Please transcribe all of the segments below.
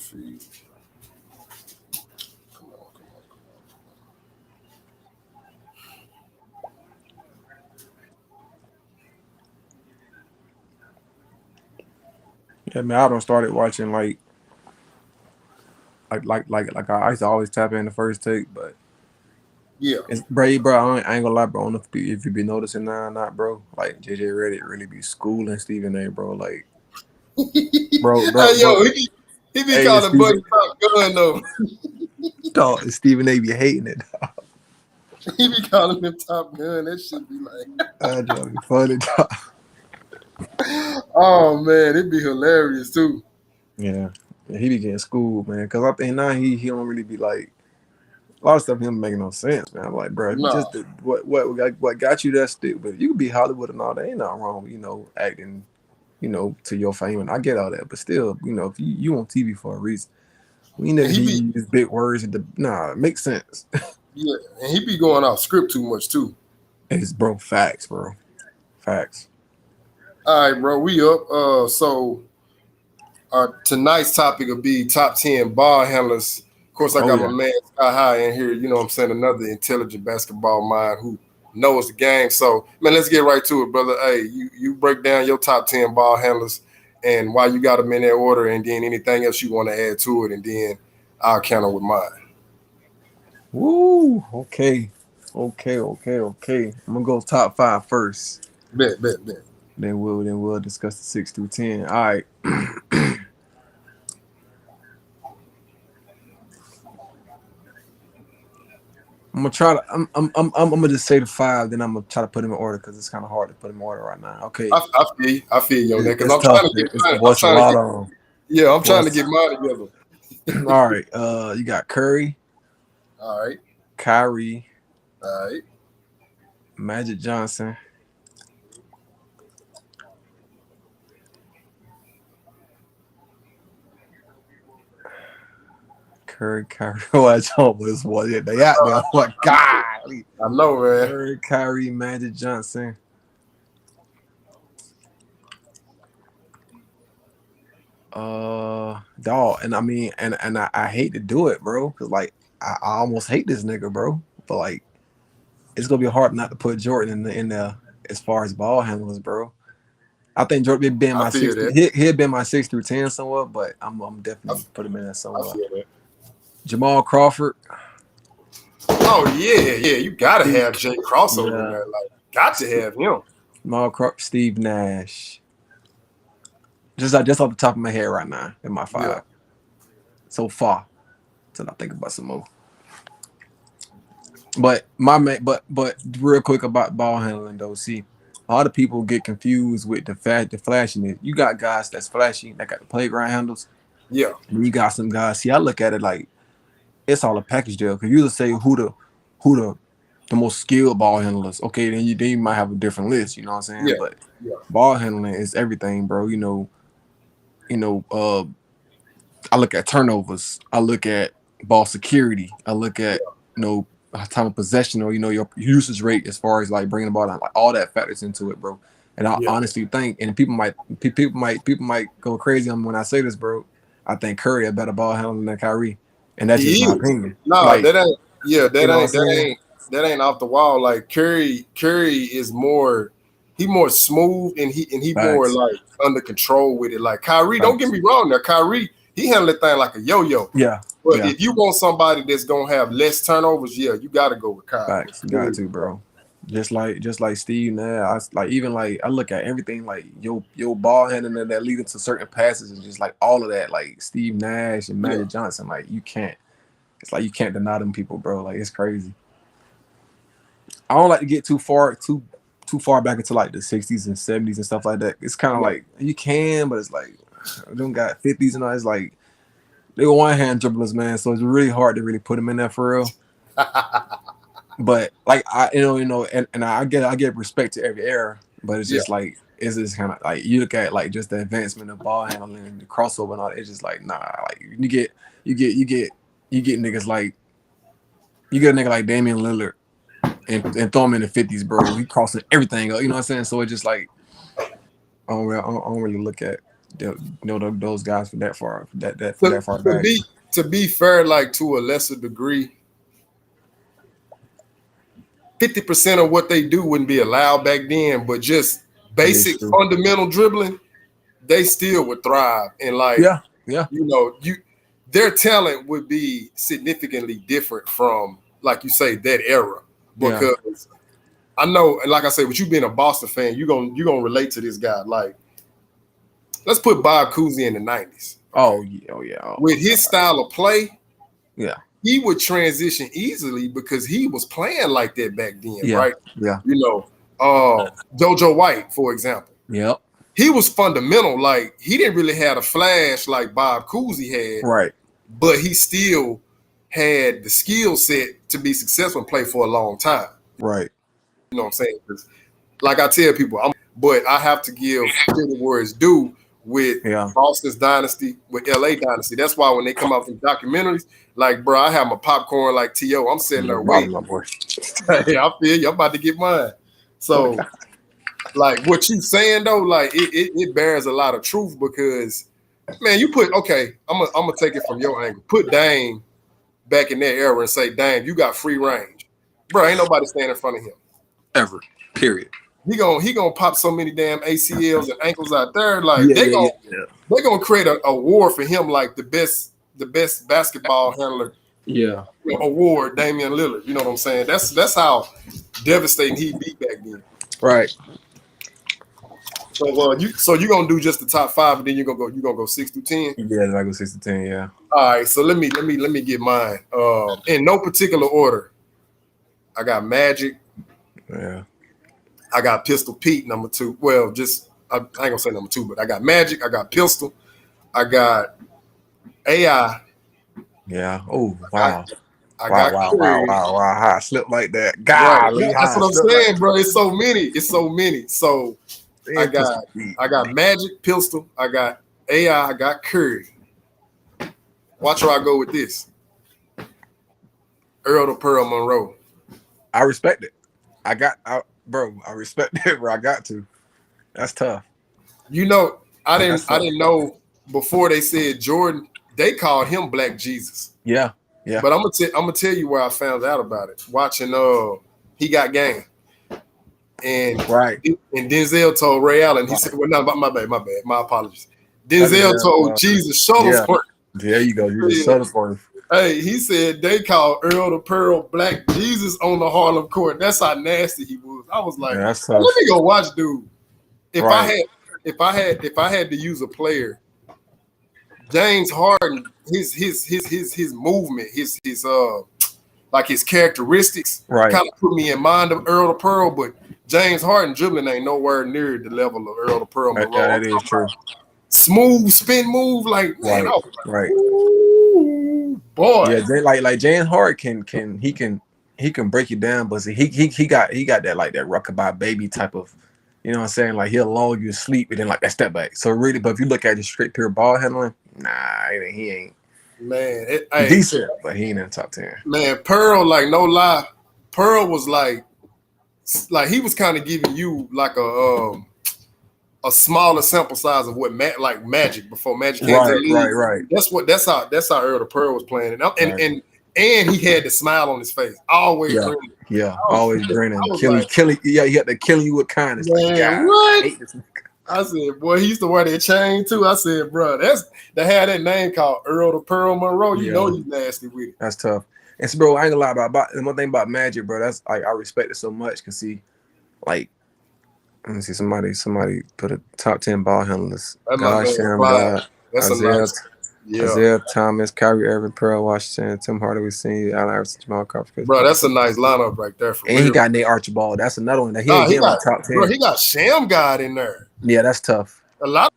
feed. Yeah, man, I don't started watching I used to always tap in the first take, but Yeah. it's bro. I ain't gonna lie, bro. I don't know if you be noticing now or not, bro. Like JJ Reddick really be schooling Stephen A, bro. Like, Hey, yo, bro. he be Hey, calling Buddy Top Gun though. dog, Stephen A be hating it. He be calling him Top Gun. That shit be like, That joke be funny, dog. oh man, it'd be hilarious too. Yeah, he be getting schooled, man. Cause I think now he don't really be like a lot of stuff. He don't make no sense, man. I'm like, bro, if you No, just did what got you that stick, but you could be Hollywood and all that. Ain't nothing wrong, with, acting, to your fame, and I get all that. But still, if you on TV for a reason, we never and he hear be you use big words. Nah, it makes sense. yeah, and he be going off script too much too. It's bro, facts, bro, facts. All right, bro, we up. So our tonight's topic will be top 10 ball handlers. Of course, I Oh got my yeah, man Sky High in here. You know what I'm saying? Another intelligent basketball mind who knows the game. So, man, let's get right to it, brother. Hey, you break down your top 10 ball handlers and why you got them in that order, and then anything else you want to add to it, and then I'll counter with mine. woo, okay. I'm gonna go top five first. Bet, bet, bet. Then we'll discuss the 6 through 10. All right. I'm gonna try to. I'm gonna just say the five. Then I'm gonna try to put them in order because it's kind of hard to put them in order right now. Okay, I feel you on that because it's I'm tough. trying to get mine. I'm What's a trying to lot get, on? yeah, I'm trying to What's get mine together. all right? You got Curry, All right, Kyrie, all right. Magic Johnson, Curry, Kyrie. Oh, that's almost one. Yeah, they got me. Oh my god. I know, man. Curry, Kyrie, Magic Johnson. Dog, and I mean, and I hate to do it, bro, because like I almost hate this nigga, bro. But like, it's gonna be hard not to put Jordan in the as far as ball handlers, bro. I think Jordan been I my feel six. that. He'd been my 6 through 10 somewhat, but I'm I, definitely put him in there I somewhat. feel that. Jamal Crawford, Oh yeah, yeah. You gotta Steve, have Jay crossover in yeah, there. Like, got to have him. Jamal Crawford, Steve Nash. Just off the top of my head right now in my Yeah, five so far. Till I think about some more. But my man, but real quick about ball handling though. See, a lot of people get confused with the flashiness. You got guys that's flashy that got the playground handles. yeah. And you got some guys. See, I look at it like it's all a package deal. Cause you just say who the most skilled ball handlers. Okay, then you might have a different list. You know what I'm saying? Yeah, But yeah, ball handling is everything, bro. You know. I look at turnovers. I look at ball security. I look at time of possession or your usage rate as far as like bringing the ball down. Like all that factors into it, bro. And I yeah. honestly think, and people might go crazy on me when I say this, bro. I think Curry a better ball handler than Kyrie, and that's just He my is. opinion. No, Like that ain't. Yeah, you know what I'm that saying? ain't that ain't off the wall. Like Curry is more. He more smooth and he more Facts, like under control with it. Like Kyrie, don't get facts. me wrong. Now Kyrie, he handle the thing like a yo-yo. Yeah, But yeah. if you want somebody that's gonna have less turnovers, yeah, you got to go with Kyrie. Facts. You got to, bro. Just like Steve now, like even like I look at everything like your ball handling that leading to certain passes and just like all of that, like Steve Nash and Yeah, Magic Johnson, like you can't. It's like you can't deny them people, bro. Like it's crazy. I don't like to get too far back into like the 60s and 70s and stuff like that. It's kind of yeah. like you can, but it's like them got 50s and all. It's like they were one hand dribblers, man. So it's really hard to really put them in there for real. But like and I get respect to every era, but it's Yeah, just like it's just kind of like you look at like just the advancement of ball handling and the crossover and all. It's just like nah, like you get niggas like you get a nigga like Damian Lillard and throw him in the 50s, bro. He crossing everything up, you know what I'm saying? So it's just like I don't really look at those guys for that far To back. be fair, like to a lesser degree, 50% of what they do wouldn't be allowed back then, but just basic fundamental dribbling, they still would thrive. And like, their talent would be significantly different from, like you say, that era. Because I know, and like I say, with you being a Boston fan, you're gonna relate to this guy. Like, let's put Bob Cousy in the 90s. Okay? Oh yeah. With his style of play, he would transition easily because he was playing like that back then, right? Yeah. JoJo White, for example. Yep. He was fundamental. Like, he didn't really have a flash like Bob Cousy had. Right. But he still had the skill set to be successful and play for a long time. Right. You know what I'm saying? Like I tell people, but I have to give credit where it's due with Boston's dynasty, with LA dynasty. That's why when they come out with documentaries, like, bro, I have my popcorn like T.O. I'm sitting there waiting. Hey, I feel you. I'm about to get mine. So, like, what you saying though, like, it bears a lot of truth because, man, you put, okay, I'm gonna take it from your angle. Put Dame back in that era and say, Dame, you got free range. Bro, ain't nobody standing in front of him. Ever. Period. He gonna pop so many damn ACLs and ankles out there. Like, they're gonna create a award for him, like the best basketball handler award, Damian Lillard. You know what I'm saying? That's how devastating he be back then. Right. So you gonna do just the top 5 and then you gonna go 6 through 10? Yeah, I go 6 to 10, yeah. All right, so let me get mine. In no particular order. I got Magic. Yeah. I got Pistol Pete, number 2. Well, I ain't gonna say number 2, but I got Magic, I got Pistol, I got AI. Yeah. Oh, wow. I got wow. How I slipped like that. God, right. That's what I'm saying, bro. It's so many. So I got Magic, Pistol, I got AI, I got Curry. Watch where I go with this. Earl to Pearl Monroe. I respect it. I respect it where I got to. That's tough. You know, I didn't know before they said Jordan, they called him Black Jesus. Yeah. But I'm gonna tell you where I found out about it. Watching He Got Game. And Denzel told Ray Allen, he said, well, no, my bad. My apologies. Denzel told Jesus Shuttlesworth. There you go. Jesus Shuttlesworth. Hey, he said they called Earl the Pearl Black Jesus on the Harlem court. That's how nasty he was. I was like, let me go watch, dude. If I had to use a player, James Harden, his movement, his like his characteristics, kind of put me in mind of Earl the Pearl. But James Harden dribbling ain't nowhere near the level of Earl the Pearl. That is true. Smooth spin move, like man, boy. Yeah, like James Harden can break you down, but see, he got that like that rockabye baby type of, you know what I'm saying? Like he'll lull you to sleep and then like that step back. So really, but if you look at just straight pure ball handling, nah, he ain't. Man, decent, but he ain't in the top 10. Man, Pearl, like no lie, Pearl was like he was kind of giving you like a smaller sample size of what Magic before Magic came to the league. Right. That's how Earl the Pearl was playing, and he had the smile on his face, always grinning. Yeah, always grinning. Killing. Yeah, he had to kill you with kindness. Man, like, what? I said, boy, he used to wear that chain too. I said, bro, they had that name called Earl the Pearl Monroe. You know he's nasty with it. That's tough. And so, bro, I ain't gonna lie about the one thing about Magic, bro. That's like I respect it so much. Cause see, like, let me see, somebody put a top 10 ball handlers. Gosh, God. Isaiah Thomas, Kyrie Irving, Pearl Washington, Tim Hardaway Sr., Allen Iverson, Jamal Crawford. Bro, that's a nice lineup right there. And real. He got Nate Archibald. That's another one that he got top 10. Bro, he got Sham God in there. Yeah, that's tough. A lot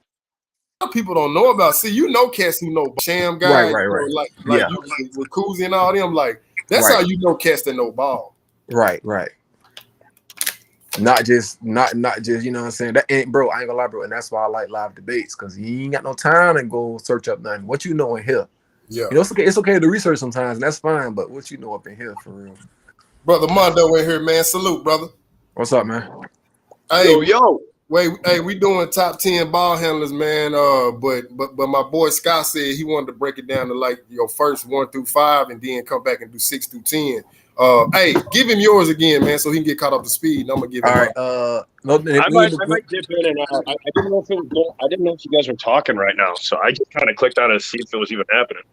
of people don't know about. See, you know cats who know Sham God. Right. Like with Cousy and all them. Like, that's how you know cats that know ball. Right. Not just, you know what I'm saying? That ain't, bro, I ain't gonna lie, bro. And that's why I like live debates, because you ain't got no time to go search up nothing. What you know in here. Yeah. You know, it's okay to research sometimes, and that's fine, but what you know up in here for real. Brother Mondo in here, man. Salute, brother. What's up, man? Hey, yo. Wait, hey, we doing top 10 ball handlers, man. But my boy Scott said he wanted to break it down to like your first 1 through 5, and then come back and do 6 through 10. Hey, give him yours again, man, so he can get caught up to speed. And I'm gonna give him. All right. I might dip in and out. I didn't know if you guys were talking right now, so I just kind of clicked on it to see if it was even happening.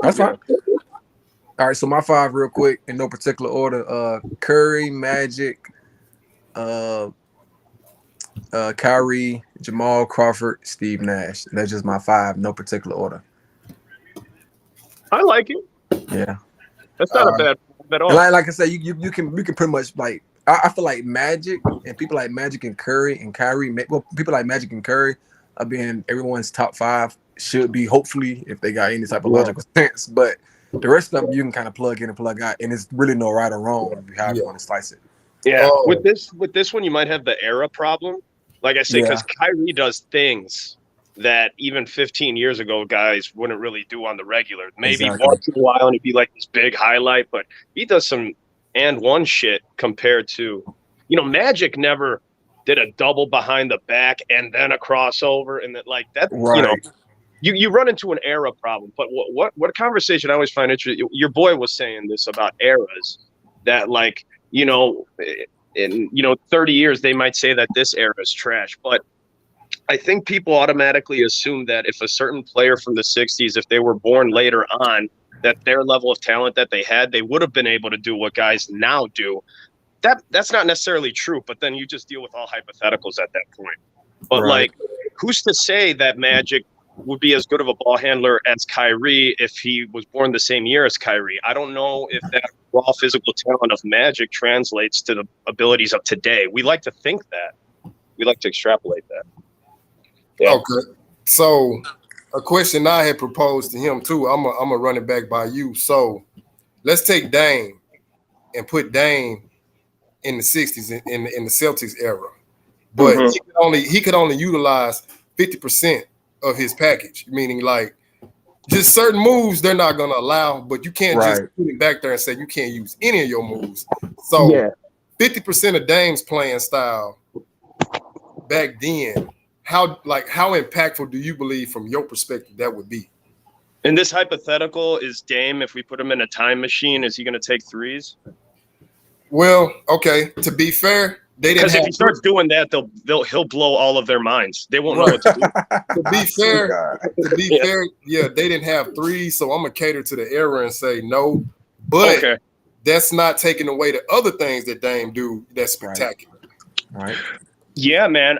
That's fine. All right, so my 5 real quick in no particular order. Curry, Magic, Kyrie, Jamal Crawford, Steve Nash. That's just my 5, no particular order. I like it. Yeah, that's not a bad at all. Like I said, you can pretty much like I feel like Magic and people like Magic and Curry and Kyrie. Well, people like Magic and Curry are being everyone's top 5 should be, hopefully, if they got any type of logical sense. But the rest of them you can kind of plug in and plug out, and it's really no right or wrong however you want to slice it. Yeah, with this one, you might have the era problem. Like I say, because Kyrie does things that even 15 years ago guys wouldn't really do on the regular. Maybe once in a while and it'd be like this big highlight, but he does some and one shit compared to, Magic never did a double behind the back and then a crossover and that like that. Right. You run into an era problem. But what a conversation I always find interesting. Your boy was saying this about eras that like in 30 years they might say that this era is trash, but I think people automatically assume that if a certain player from the 60s, if they were born later on, that their level of talent that they had, they would have been able to do what guys now do. That's not necessarily true, but then you just deal with all hypotheticals at that point. But like, who's to say that Magic would be as good of a ball handler as Kyrie if he was born the same year as Kyrie? I don't know if that raw physical talent of Magic translates to the abilities of today. We like to think that. We like to extrapolate that. Yeah. Okay. So a question I had proposed to him too, I'm gonna run it back by you. So let's take Dame and put Dame in the 60s in the Celtics era. But he could only utilize 50% of his package, meaning like just certain moves they're not gonna allow, but you can't just put it back there and say you can't use any of your moves. So 50% of Dame's playing style back then, how impactful do you believe from your perspective that would be? In this hypothetical, is Dame, if we put him in a time machine, is he going to take threes? Well, okay. To be fair, they didn't. Because if he starts doing that, he'll blow all of their minds. They won't know what to do. To be fair, they didn't have threes, so I'm gonna cater to the era and say no. But that's not taking away the other things that Dame do that's spectacular. Right. Yeah, man.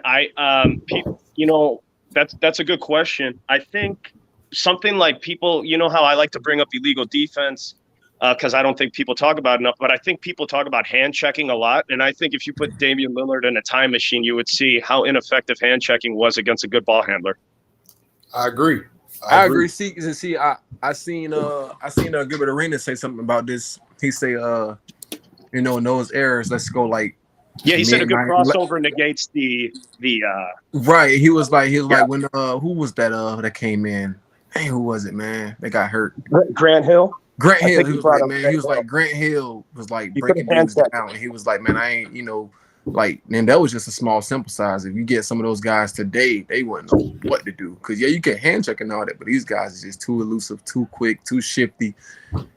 That's a good question. I think something like people, how I like to bring up illegal defense because I don't think people talk about it enough, but I think people talk about hand checking a lot. And I think if you put Damian Lillard in a time machine, you would see how ineffective hand checking was against a good ball handler. I agree. I agree. See, I seen Gilbert Arenas say something about this. He say, in those errors, let's go like. Yeah, he said a good crossover negates the right. He was like when who was that came in? Hey, who was it, man? They got hurt. Grant Hill. Grant Hill. He was like, man. He was like Grant Hill was like breaking things down. And he was like, man, I ain't and that was just a small sample size. If you get some of those guys today, they wouldn't know what to do. Because you can hand check and all that, but these guys are just too elusive, too quick, too shifty.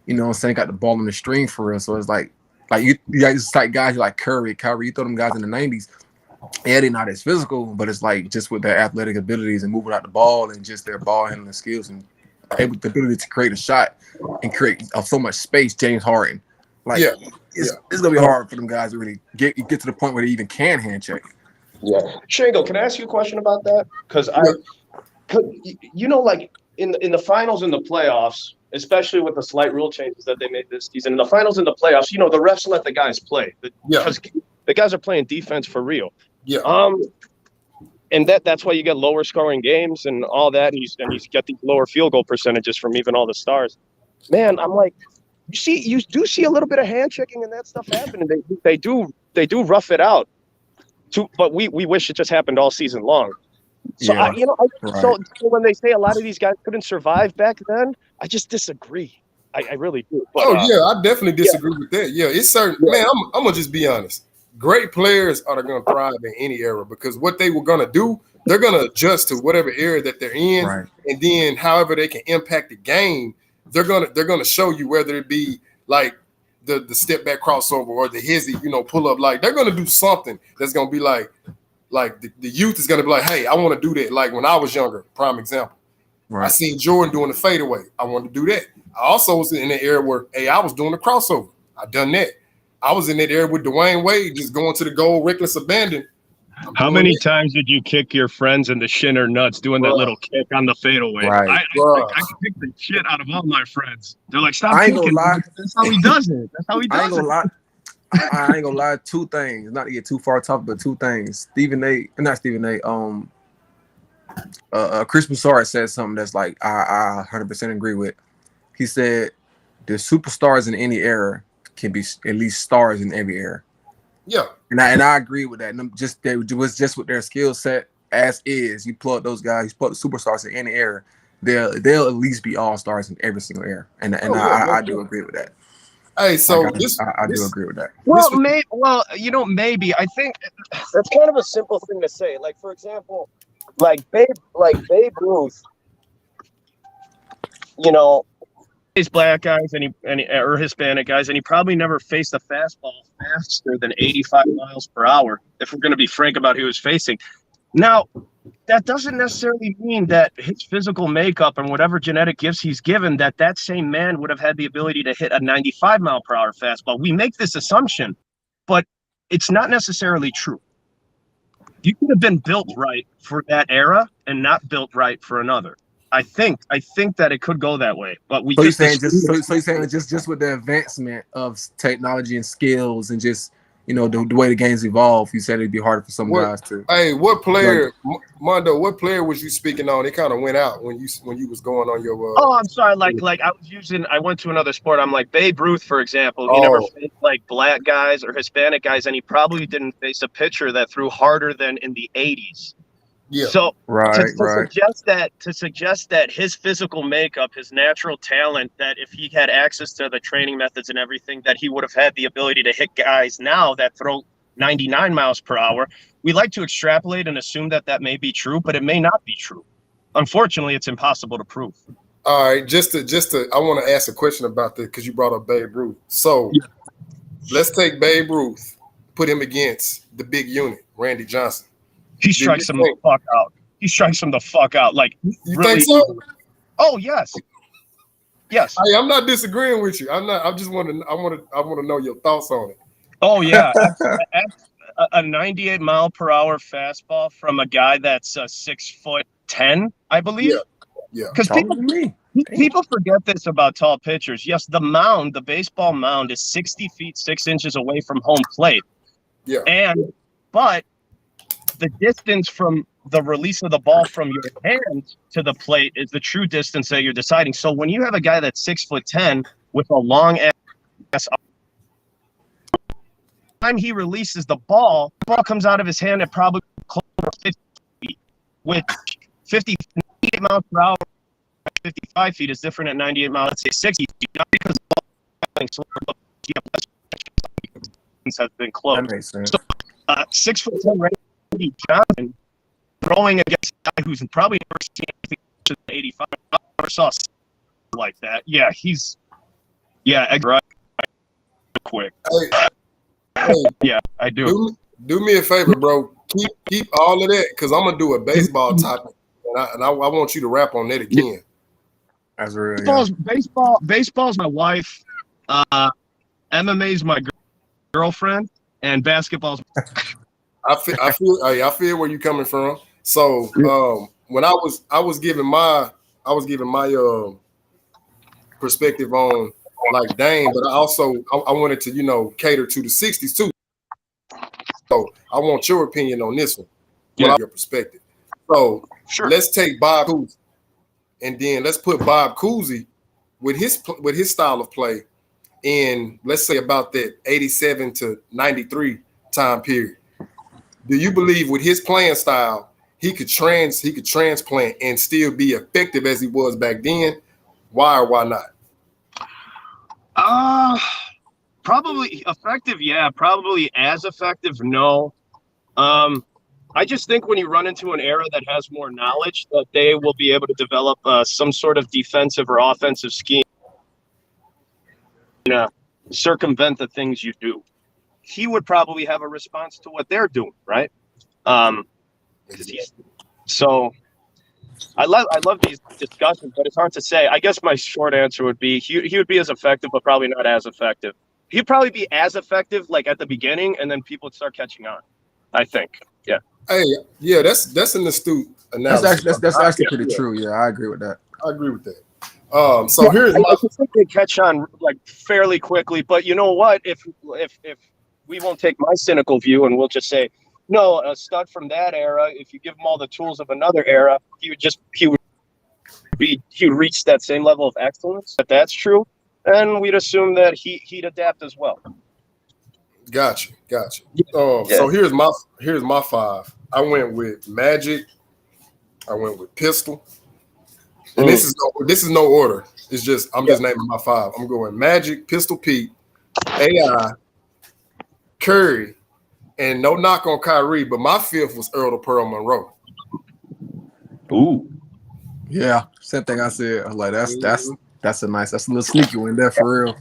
You know what I'm saying? Got the ball on the string for us. So it's like you guys like guys like Kyrie, you throw them guys in the 90s. Yeah, they're not as physical, but it's like just with their athletic abilities and moving out the ball and just their ball handling skills and the ability to create a shot and create so much space. James Harden, it's gonna be hard for them guys to really get to the point where they even can hand check. Yeah, Shango, can I ask you a question about that? Because like in the finals and the playoffs, especially with the slight rule changes that they made this season, in the finals and the playoffs, the refs let the guys play. Because the guys are playing defense for real. Yeah. And that's why you get lower scoring games and all that. And you get these lower field goal percentages from even all the stars. Man, I'm like, you do see a little bit of hand checking and that stuff happening. They do rough it out. But we wish it just happened all season long. So so when they say a lot of these guys couldn't survive back then, I just disagree. I really do. But, I definitely disagree with that. Yeah, it's certain. Man, I'm gonna just be honest. great players are going to thrive in any era because what they were going to do, they're going to adjust to whatever era that they're in, Right. and then however they can impact the game, they're gonna show you, whether it be like the step back crossover or the hizzy, pull up. Like they're gonna do something that's gonna be like the youth is gonna be like, hey, I want to do that. Like when I was younger, prime example. Right. I seen Jordan doing the fadeaway. I wanted to do that. I also was in the era where, hey, I was doing the crossover. I done that. I was in that era with Dwayne Wade, just going to the goal, reckless abandon. How many times did you kick your friends in the shin or nuts doing that little kick on the fadeaway? Right. I kicked the shit out of all my friends. They're like, stop I ain't kicking. gonna lie. That's how he does it. That's how he does I ain't gonna lie. I ain't gonna lie. Two things, not to get too far topic, but two things. Chris Broussard said something that's like I 100% agree with. He said the superstars in any era can be at least stars in every era. Yeah, and I agree with that. And they was just with their skill set as is. You plug those guys, you plug the superstars in any era, they'll at least be all stars in every single era. And I do agree with that. Hey, so I do agree with that. Well, maybe. I think that's kind of a simple thing to say. Like, for example, like Babe Ruth, he's black guys or Hispanic guys, and he probably never faced a fastball faster than 85 miles per hour, if we're going to be frank about who he was facing. Now, that doesn't necessarily mean that his physical makeup and whatever genetic gifts he's given, that same man would have had the ability to hit a 95 mile per hour fastball. We make this assumption, but it's not necessarily true. You could have been built right for that era and not built right for another. I think that it could go that way, but we. So you're saying just with the advancement of technology and skills and just the way the games evolve, you said it'd be harder for some guys to. Hey, what player, Mondo? What player was you speaking on? It kind of went out when you was going on your. Oh, I'm sorry. Like I went to another sport. I'm like Babe Ruth, for example. He never faced like black guys or Hispanic guys, and he probably didn't face a pitcher that threw harder than in the 80s. Yeah. So to suggest that his physical makeup, his natural talent, that if he had access to the training methods and everything, that he would have had the ability to hit guys now that throw 99 miles per hour. We like to extrapolate and assume that may be true, but it may not be true. Unfortunately, it's impossible to prove. All right, just to, I want to ask a question about this because you brought up Babe Ruth. So let's take Babe Ruth, put him against the big unit, Randy Johnson. He strikes him the fuck out. He strikes him the fuck out. Like, you really, think so? Oh, yes. Yes. Hey, I'm not disagreeing with you. I'm not. I just want to know your thoughts on it. Oh yeah, a 98 mile per hour fastball from a guy that's 6'10", I believe. Yeah. Because people forget this about tall pitchers. Yes, the baseball mound is 60 feet 6 inches away from home plate. Yeah. But the distance from the release of the ball from your hand to the plate is the true distance that you're deciding. So when you have a guy that's 6'10" with a long ass, time he releases the ball comes out of his hand at probably close to 50 feet, which 58 miles per hour, 55 feet is different at 98 miles, let's say 60 feet, not because the ball has been closed. That makes sense. So 6'10" Randy Johnson throwing against a guy who's probably never seen anything to 85. I never saw like that. Yeah, right. Quick. Hey, yeah, I do. Do me a favor, bro. Keep all of that because I'm gonna do a baseball topic, and I want you to rap on that again. That's real. Baseball's my wife. MMA's my girlfriend, and basketball's. I feel where you're coming from. So when I was giving my perspective on like Dame, but I wanted to cater to the 60s too. So I want your opinion on this one. Your perspective. So let's take Bob Cousy, and then let's put Bob Cousy with his style of play in, let's say, about that 87 to 93 time period. Do you believe with his playing style he could transplant and still be effective as he was back then? Why or why not? Probably effective, yeah. Probably as effective, no. I just think when you run into an era that has more knowledge, that they will be able to develop some sort of defensive or offensive scheme to circumvent the things you do. He would probably have a response to what they're doing, right? So I love these discussions, but it's hard to say. I guess my short answer would be he would be as effective, but probably not as effective. He'd probably be as effective like at the beginning, and then people would start catching on. I think, yeah. Hey, yeah, that's an astute analysis. That's actually pretty true. Yeah, I agree with that. I agree with that. So here's I think they catch on like fairly quickly, but you know what? If we won't take my cynical view and we'll just say, no, a stud from that era, if you give him all the tools of another era, he would reach that same level of excellence. If that's true, and we'd assume that he'd adapt as well. Gotcha. So here's my five. I went with Magic. I went with Pistol. And this is no order. It's just I'm just naming my five. I'm going Magic, Pistol Pete, AI, Curry, and no knock on Kyrie, but my fifth was Earl the Pearl Monroe. Ooh. Yeah, same thing I said. I was like, that's a little sneaky one there for real.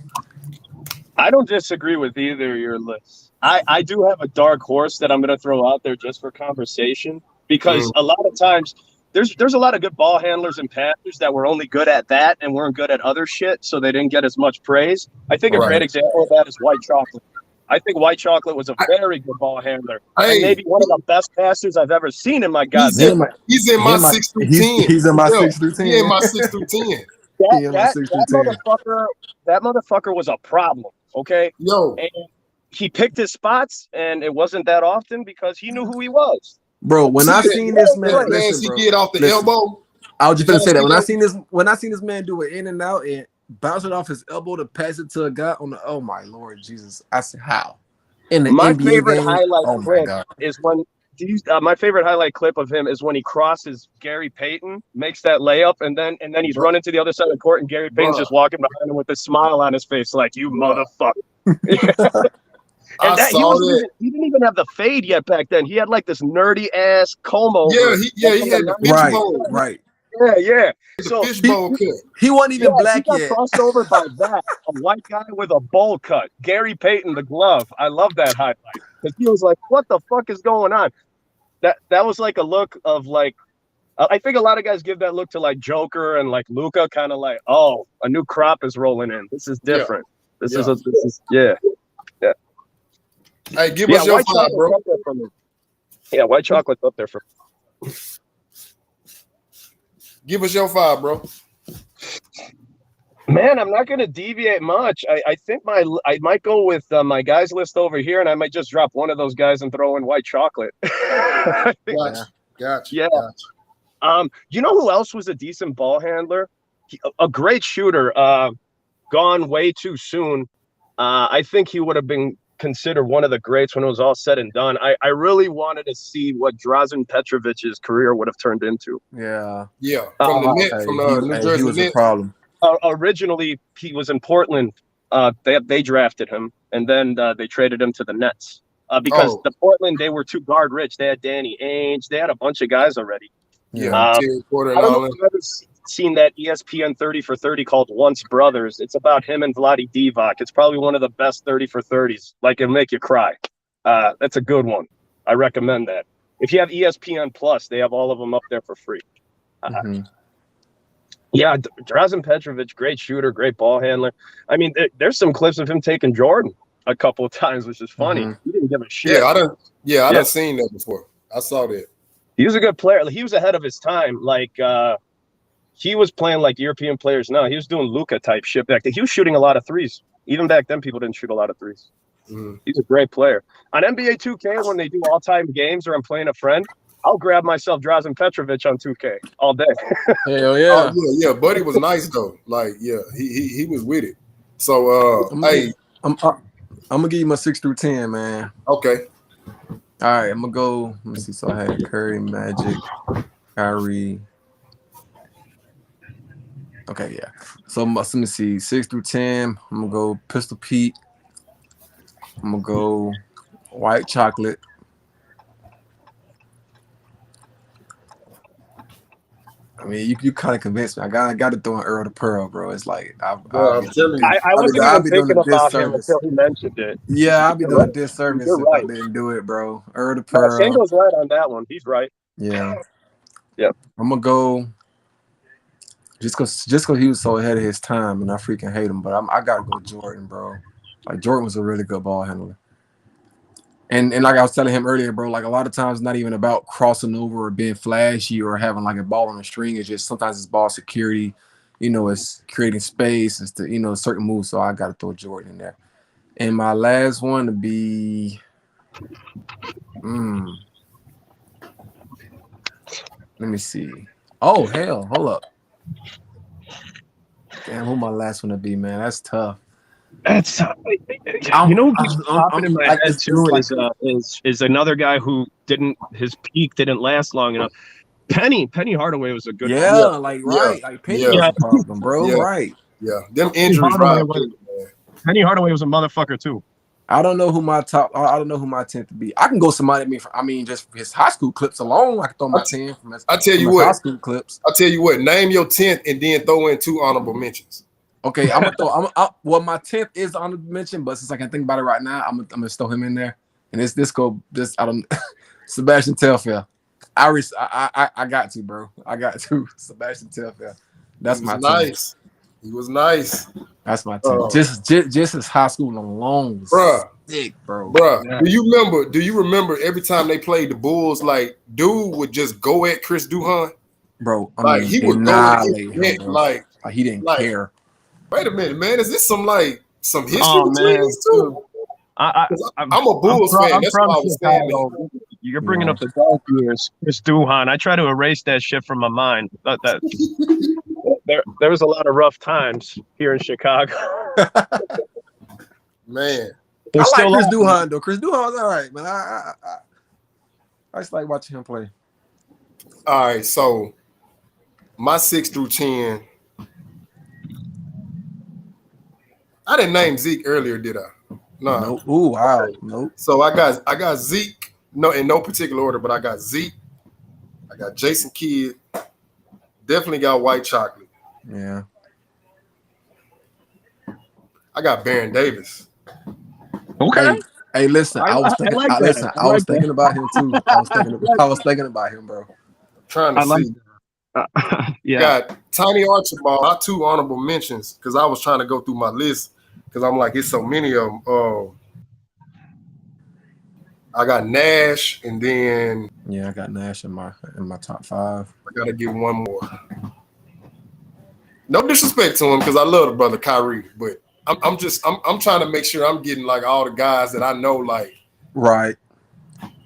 I don't disagree with either of your lists. I do have a dark horse that I'm going to throw out there just for conversation, because a lot of times there's a lot of good ball handlers and passers that were only good at that and weren't good at other shit, so they didn't get as much praise. I think a great example of that is White Chocolate. I think White Chocolate was a very good ball handler, and maybe one of the best passers I've ever seen in my goddamn life. He's in my 6 through 10. He's in my 6 through 10. He's in my 6 through 10. That motherfucker was a problem. Okay, and he picked his spots, and it wasn't that often because he knew who he was. Bro, when I seen this man, he get off the elbow. I was just gonna say that when I seen this man do it in and out and bounce it off his elbow to pass it to a guy on the oh my Lord Jesus, I said how. In the my NBA favorite game, highlight clip is when my favorite highlight clip of him is when he crosses Gary Payton, makes that layup, and then he's running to the other side of the court, and Gary Payton's just walking behind him with a smile on his face, like, you motherfucker. And he didn't even have the fade yet back then. He had like this nerdy ass comb over. He had the fishbowl. Right. Yeah. So he wasn't even black he got yet. Crossed over by that, a white guy with a bowl cut. Gary Payton, the glove. I love that highlight because he was like, "What the fuck is going on?" That was like a look of like. I think a lot of guys give that look to like Joker and like Luka, kind of like, "Oh, a new crop is rolling in. This is different. This is yeah." Hey, give us your five, bro. Yeah, White Chocolate's up there for me. Give us your five, bro. Man, I'm not going to deviate much. I think I might go with my guys list over here, and I might just drop one of those guys and throw in White Chocolate. Gotcha. Yeah. You know who else was a decent ball handler? A great shooter, gone way too soon. I think he would have been considered one of the greats when it was all said and done. I really wanted to see what Drazen Petrovic's career would have turned into. Yeah. From the New Jersey he was a problem. Originally, he was in Portland. They drafted him, and then they traded him to the Nets because the Portland, they were too guard rich. They had Danny Ainge. They had a bunch of guys already. Yeah, Porter and I don't all know if you've ever seen that ESPN 30 for 30 called Once Brothers. It's about him and Vlade Divac. It's probably one of the best 30 for 30s. Like, it'll make you cry. That's a good one. I recommend that. If you have ESPN Plus, they have all of them up there for free. Yeah, Drazen Petrovic, great shooter, great ball handler. I mean, there's some clips of him taking Jordan a couple of times, which is funny. He didn't give a shit. I done seen that before. I saw that. He was a good player. He was ahead of his time. Like, he was playing like European players now. He was doing Luka type shit back then. He was shooting a lot of threes. Even back then, people didn't shoot a lot of threes. He's a great player. On NBA 2K, when they do all-time games or I'm playing a friend, I'll grab myself Drazen Petrovic on 2K all day. Hell yeah. Yeah, Buddy was nice though. Like, yeah, he was with it. So I'm gonna give you my 6 through 10, man. Okay. All right, I'm gonna go. Let me see. So I had Curry, Magic, Kyrie. Okay, yeah. So let me see. 6 through 10. I'm gonna go Pistol Pete, I'm gonna go white chocolate. I mean, you kind of convinced me. I got to throw in Earl the Pearl, bro. It's like Bro, I'm telling you. I wasn't I'll even be doing thinking a about him disservice. until he mentioned it. Yeah, I'll be doing a disservice You're if I right. didn't do it, bro. Earl the No, Pearl. Shango's right on that one. He's right. Yeah. Yep. I'm gonna go just cause he was so ahead of his time, and I freaking hate him. But I gotta go Jordan, bro. Like Jordan was a really good ball handler. And like I was telling him earlier, bro, like a lot of times it's not even about crossing over or being flashy or having like a ball on the string. It's just sometimes it's ball security, it's creating space, it's certain moves. So I gotta throw Jordan in there. And my last one to be let me see. Oh hell, hold up. Damn, who my last one to be, man? That's tough. That's who's popping in my head too is another guy who his peak didn't last long enough. Penny Hardaway was a good right. Like Penny was a problem, bro. Yeah. Right. Yeah. Them injuries Penny Hardaway was a motherfucker too. I don't know who my 10th to be. I can go somebody. Just his high school clips alone. I can throw my 10 from his. I tell you high what. School clips. I tell you what. Name your 10th and then throw in 2 honorable mentions. Okay, I'm gonna throw. Well, my 10th is honorable mention, but since I can think about it right now, I'm gonna throw him in there. And I don't. Sebastian Telfair. I got to, bro. I got to. Sebastian Telfair. That's my 10th. Nice. He was nice. That's my 10th. Just his high school alone, bruh. Sick, bro. Bruh. Yeah. Do you remember every time they played the Bulls, like dude would just go at Chris Duhon? Bro, he would go at him, like he didn't care. Wait a minute, man. Is this some history between these two? I'm a Bulls fan. That's why I was saying. You're bringing up the golf years, Chris Duhon. I try to erase that shit from my mind. There was a lot of rough times here in Chicago. Man, I like Chris Duhon though. Chris Duhon's all right, man. I just like watching him play. All right, so my 6 through 10. I didn't name Zeke earlier, did I? No. Nope. Ooh, wow. Nope. So I got Zeke. No, in no particular order, but I got Zeke. I got Jason Kidd. Definitely got White Chocolate. Yeah. I got Baron Davis. Okay. Hey, listen. I was thinking about him too. I was thinking about him, bro. Trying to see. Yeah. Got Tiny Archibald. My 2 honorable mentions because I was trying to go through my list because I'm like, it's so many of them. I got Nash, and then I got Nash in my top 5. I gotta get one more. No disrespect to him because I love the brother Kyrie, but I'm trying to make sure I'm getting like all the guys that I know, like right.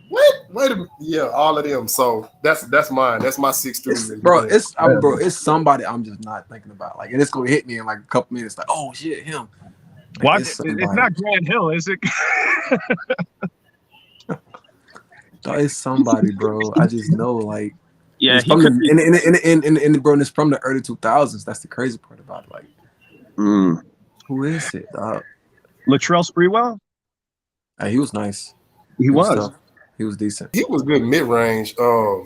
Wait a minute. Yeah, all of them. So that's mine. That's my 6 through. Bro, it's somebody I'm just not thinking about. Like, and it's gonna hit me in like a couple minutes. Like, oh shit, him. Like, what? It's not Grant Hill, is it? No, it's somebody, bro. I just know, like, yeah, it's from bro, it's from the early 2000s. That's the crazy part about it. Like, who is it? Latrell Sprewell. He was nice. He was. He was decent. He was good mid range. Yeah.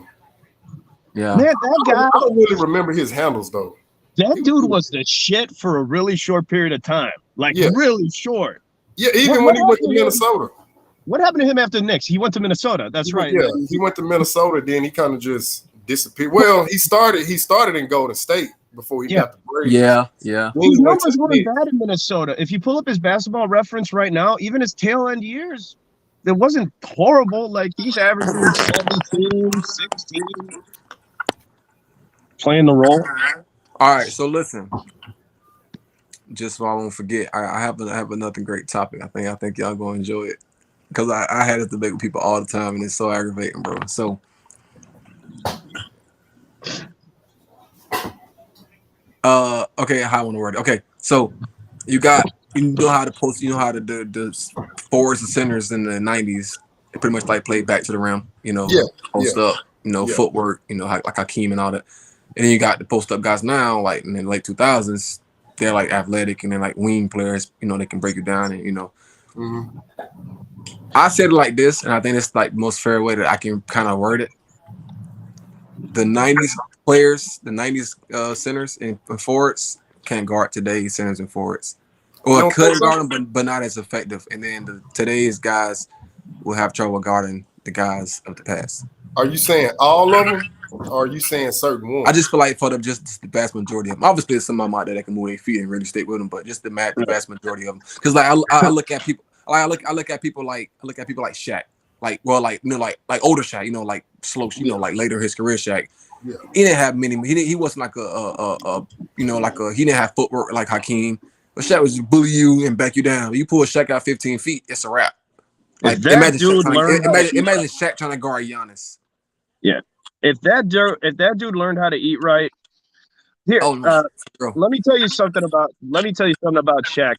Man, that guy. I don't really remember his handles though. That dude was the shit for a really short period of time. Like really short. Yeah, even when he went to Minnesota. What happened to him after the Knicks? He went to Minnesota. That's right. Yeah, he went to Minnesota. Then he kind of just disappeared. Well, he started in Golden State before he got the break. Yeah. His numbers weren't bad in Minnesota. If you pull up his basketball reference right now, even his tail end years, it wasn't horrible. Like he's averaging 17, 16, playing the role. All right, so listen. Just so I won't forget, I have another great topic. I think y'all gonna enjoy it. Because I had this debate with people all the time, and it's so aggravating, bro. So, okay, how I want to word it. Okay, so you know how to post, the forwards and centers in the 90s, they pretty much like played back to the rim, post up, footwork, like Hakeem and all that. And then you got the post up guys now, like in the late 2000s, they're like athletic and they're like wing players, they can break you down and, Mm-hmm. I said it like this, and I think it's like the most fair way that I can kind of word it. The 90s players, the 90s centers and forwards can't guard today's centers and forwards. Or could guard them, but not as effective. And then today's guys will have trouble guarding the guys of the past. Are you saying all of them, or are you saying certain ones? I just feel like for them, just the vast majority of them. Obviously, there's some of them out there that can move their feet and really stick with them, but just the vast majority of them. Because like I look at people, I look at people like Shaq, like older Shaq, like slow, like later his career Shaq. Yeah. He didn't have many. He wasn't like he didn't have footwork like Hakeem. But Shaq was just bully you and back you down. You pull Shaq out 15 feet, it's a wrap. Like imagine Shaq trying to guard Giannis. Yeah. If that dude learned how to eat right, here, let me tell you something about Shaq.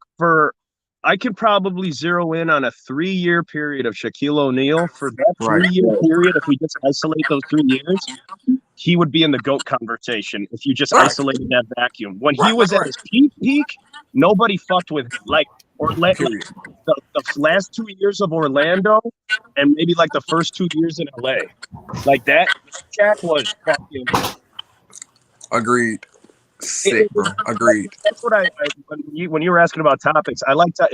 I can probably zero in on a 3-year period of Shaquille O'Neal. For that 3-year period, if we just isolate those 3 years, he would be in the GOAT conversation if you just isolated that vacuum. When he was at his peak, nobody fucked with him. Like the last 2 years of Orlando and maybe like the first 2 years in LA. Like that, Shaq was fucking... Agreed. Sick, bro. Agreed. That's what when you were asking about topics, I like to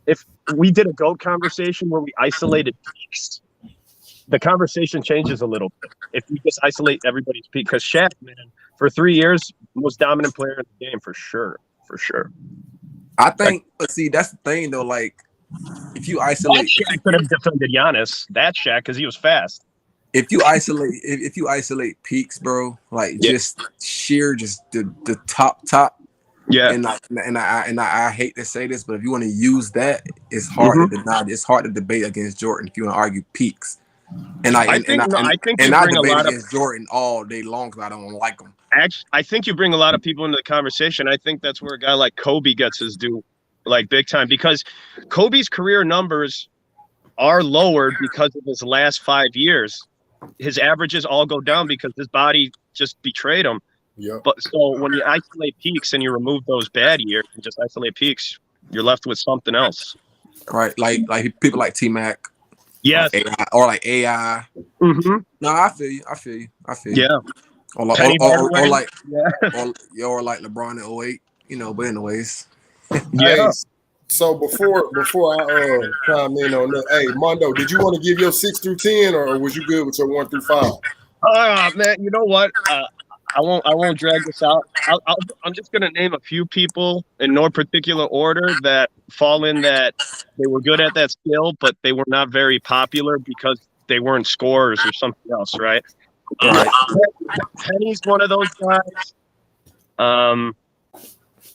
if we did a GOAT conversation where we isolated peaks, the conversation changes a little bit. If we just isolate everybody's peak, because Shaq, man, for 3 years, most dominant player in the game for sure. I think. Let's see. That's the thing, though. Like, if you isolate, Shaq could have defended Giannis. That Shaq, because he was fast. If you isolate peaks, bro, like just sheer, just the top. Yeah. And I hate to say this, but if you want to use that, it's hard to deny. It's hard to debate against Jordan if you want to argue peaks. I think debate against Jordan all day long because I don't like him. Actually, I think you bring a lot of people into the conversation. I think that's where a guy like Kobe gets his due, like big time, because Kobe's career numbers are lowered because of his last 5 years. His averages all go down because his body just betrayed him. Yeah. But so when you isolate peaks and you remove those bad years and just isolate peaks, you're left with something else. Right, like people like T-Mac. Yes. Or like AI. Mm-hmm. No, I feel you. Yeah. Or like LeBron in 08, but anyways. Yeah. Hey, so before I chime in on that, hey Mondo, did you want to give your 6 through 10, or was you good with your 1 through 5? Man, you know what? I won't drag this out. I'm just gonna name a few people in no particular order that fall in that they were good at that skill, but they were not very popular because they weren't scorers or something else, right? Penny's one of those guys.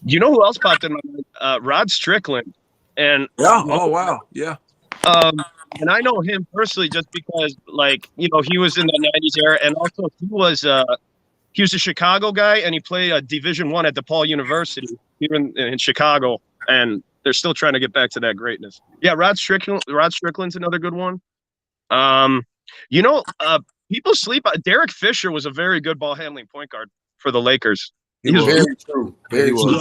You know who else popped in my mind? Rod Strickland. And oh wow, yeah. And I know him personally just because, he was in the '90s era, and also he was a Chicago guy, and he played Division I at DePaul University here in Chicago, and they're still trying to get back to that greatness. Yeah, Rod Strickland's another good one. People sleep. Derek Fisher was a very good ball handling point guard for the Lakers. He was very true. Very true.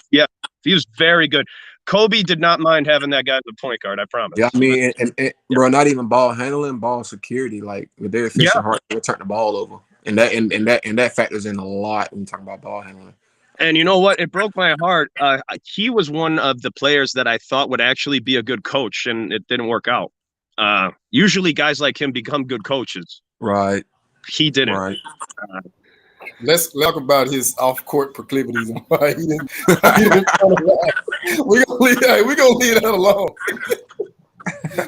Yeah, he was very good. Kobe did not mind having that guy as a point guard. I promise. Yeah, I mean, and bro, not even ball handling, ball security. Like with Derek Fisher, hard to turn the ball over, and that factors in a lot when you talk about ball handling. And you know what? It broke my heart. He was one of the players that I thought would actually be a good coach, and it didn't work out. Usually, guys like him become good coaches. Right. He didn't. Right. Let's talk about his off-court proclivities and why he didn't. We're gonna leave that alone.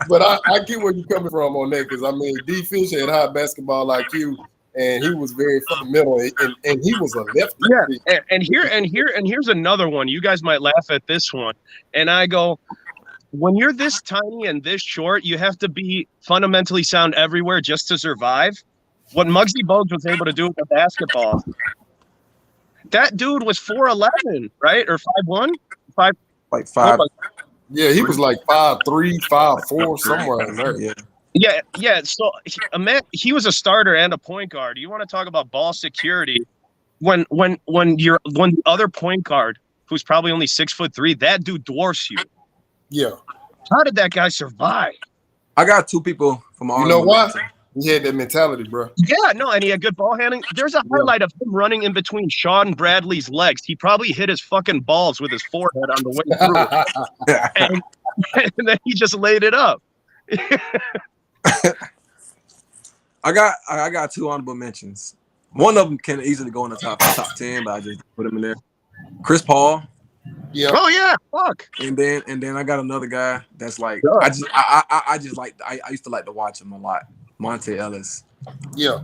But I get where you're coming from on that, because I mean, D. Fisher had high basketball IQ, and he was very fundamental, and he was a lefty. Yeah, and here's another one. You guys might laugh at this one, and I go, when you're this tiny and this short, you have to be fundamentally sound everywhere just to survive. What Muggsy Bogues was able to do with the basketball, that dude was 4'11", right? Or 5'1", 5. Like 5. Yeah, he was like 5'3", 5'4", somewhere in there. Yeah. So he was a starter and a point guard. You want to talk about ball security? When the other point guard, who's probably only 6'3", that dude dwarfs you. Yeah. How did that guy survive? I got two people from You know why? He had that mentality, bro. Yeah, no, and he had good ball handling. There's a highlight of him running in between Sean Bradley's legs. He probably hit his fucking balls with his forehead on the way through. and then he just laid it up. I got two honorable mentions. One of them can easily go in the top 10, but I just put him in there. Chris Paul. Yeah. Oh yeah, fuck. And then I got another guy that's like I used to like to watch him a lot. Monte Ellis. Yeah.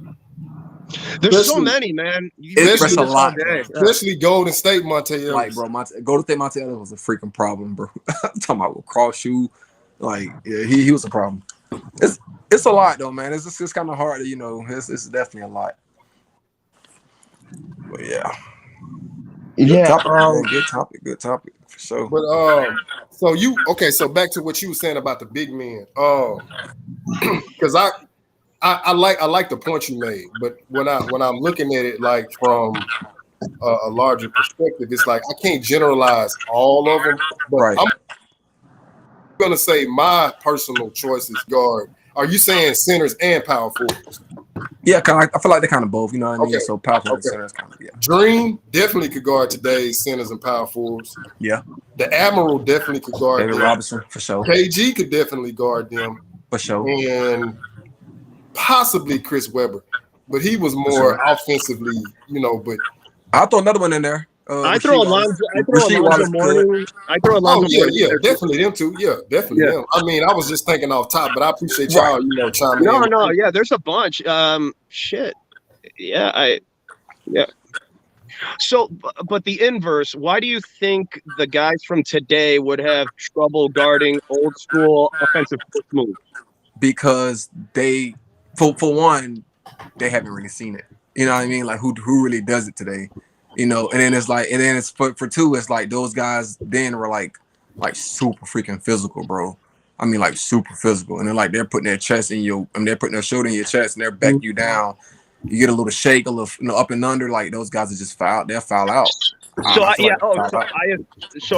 There's so many, man. It's a lot, especially Golden State Monte Ellis. Like, bro, Golden State Monte Ellis was a freaking problem, bro. I'm talking about with cross shoe. Like, yeah, he was a problem. It's a lot though, man. It's kind of hard to, it's definitely a lot. But yeah. Good topic for sure. But so back to what you were saying about the big men. Because I like the point you made, but when I'm looking at it like from a larger perspective, it's like I can't generalize all of them. But right. I'm gonna say my personal choice is guard. Are you saying centers and power forwards? Yeah, I feel like they're kind of both. You know what I mean? Okay. So power forwards, centers, kind of Dream definitely could guard today's centers and power forwards. Yeah. The Admiral definitely could guard David them. Robertson for sure. KG could definitely guard them for sure. And possibly Chris Webber, but he was more offensively, But I'll throw another one in there. I throw Alonzo Mourning. Yeah, definitely them two. Yeah, definitely them. I mean, I was just thinking off top, but I appreciate y'all, chiming in. No, yeah, there's a bunch. Shit. Yeah. So, but the inverse, why do you think the guys from today would have trouble guarding old school offensive moves? Because they, for one, they haven't really seen it. You know what I mean? Like who really does it today? And then it's for two, it's like those guys then were like super freaking physical, bro. I mean, like super physical. And then like they're putting their chest in they're putting their shoulder in your chest and they're backing you down. You get a little shake, a little up and under. Like those guys are just foul. They're foul out. So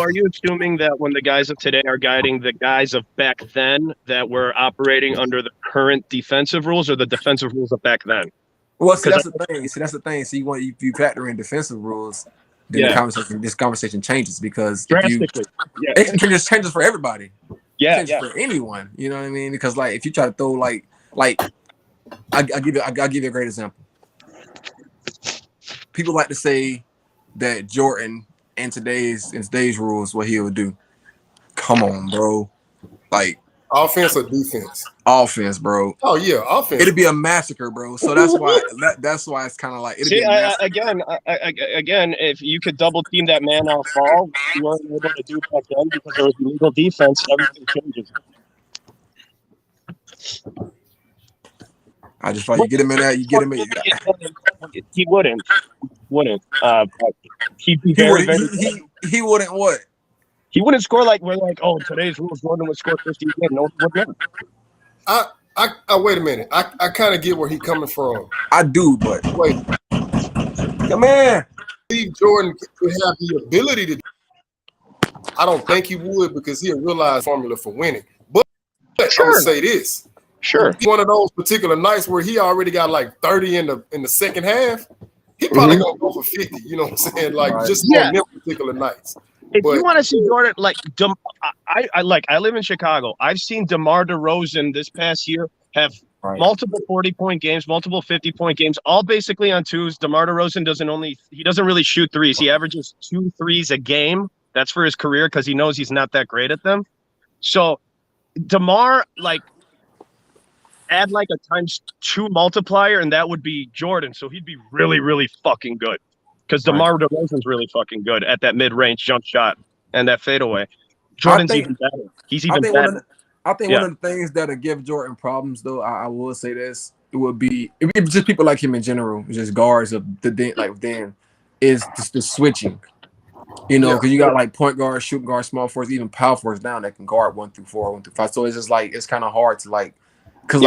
are you assuming that when the guys of today are guiding the guys of back then that were operating under the current defensive rules or the defensive rules of back then? Well, that's the thing. So if you factor in defensive rules, then this conversation changes because it changes for everybody. Yeah, for anyone. You know what I mean? Because like if you try to throw I'll give you a great example. People like to say that Jordan in today's rules what he would do. Come on, bro. Like offense or defense? Offense, bro. Oh yeah, offense. It'd be a massacre, bro. So that's why it's kind of like again, if you could double team that man off ball, you weren't able to do back then because there was illegal defense. Everything changes. I just thought you get him in there. You get him in. He wouldn't. He'd be he wouldn't what? He wouldn't score like we're like, oh, today's rules, Jordan would score 50 again. No, wouldn't. I wait a minute. I kind of get where he's coming from. I do, but wait. Come in. Steve Jordan would have the ability to. I don't think he would because he'll realize formula for winning. But sure. I would say this. Sure. One of those particular nights where he already got like 30 in the second half, he probably gonna go for 50. You know what I'm saying? Like just on them particular nights. If you want to see Jordan, like I live in Chicago. I've seen DeMar DeRozan this past year have multiple 40-point games, multiple 50-point games, all basically on twos. DeMar DeRozan doesn't really shoot threes. He averages 2 threes a game. That's for his career because he knows he's not that great at them. So DeMar add like a ×2 multiplier, and that would be Jordan. So he'd be really, really fucking good. Because DeMar DeRozan's really fucking good at that mid-range jump shot and that fadeaway. Jordan's even better. He's even better. I think one of the things that'll give Jordan problems, though, I will say this, it would be just people like him in general, just guards of Dan, is just the switching. Because you got like point guard, shooting guard, small forwards, even power forwards down that can guard 1 through 4, 1 through 5. So it's just like it's kind of hard to because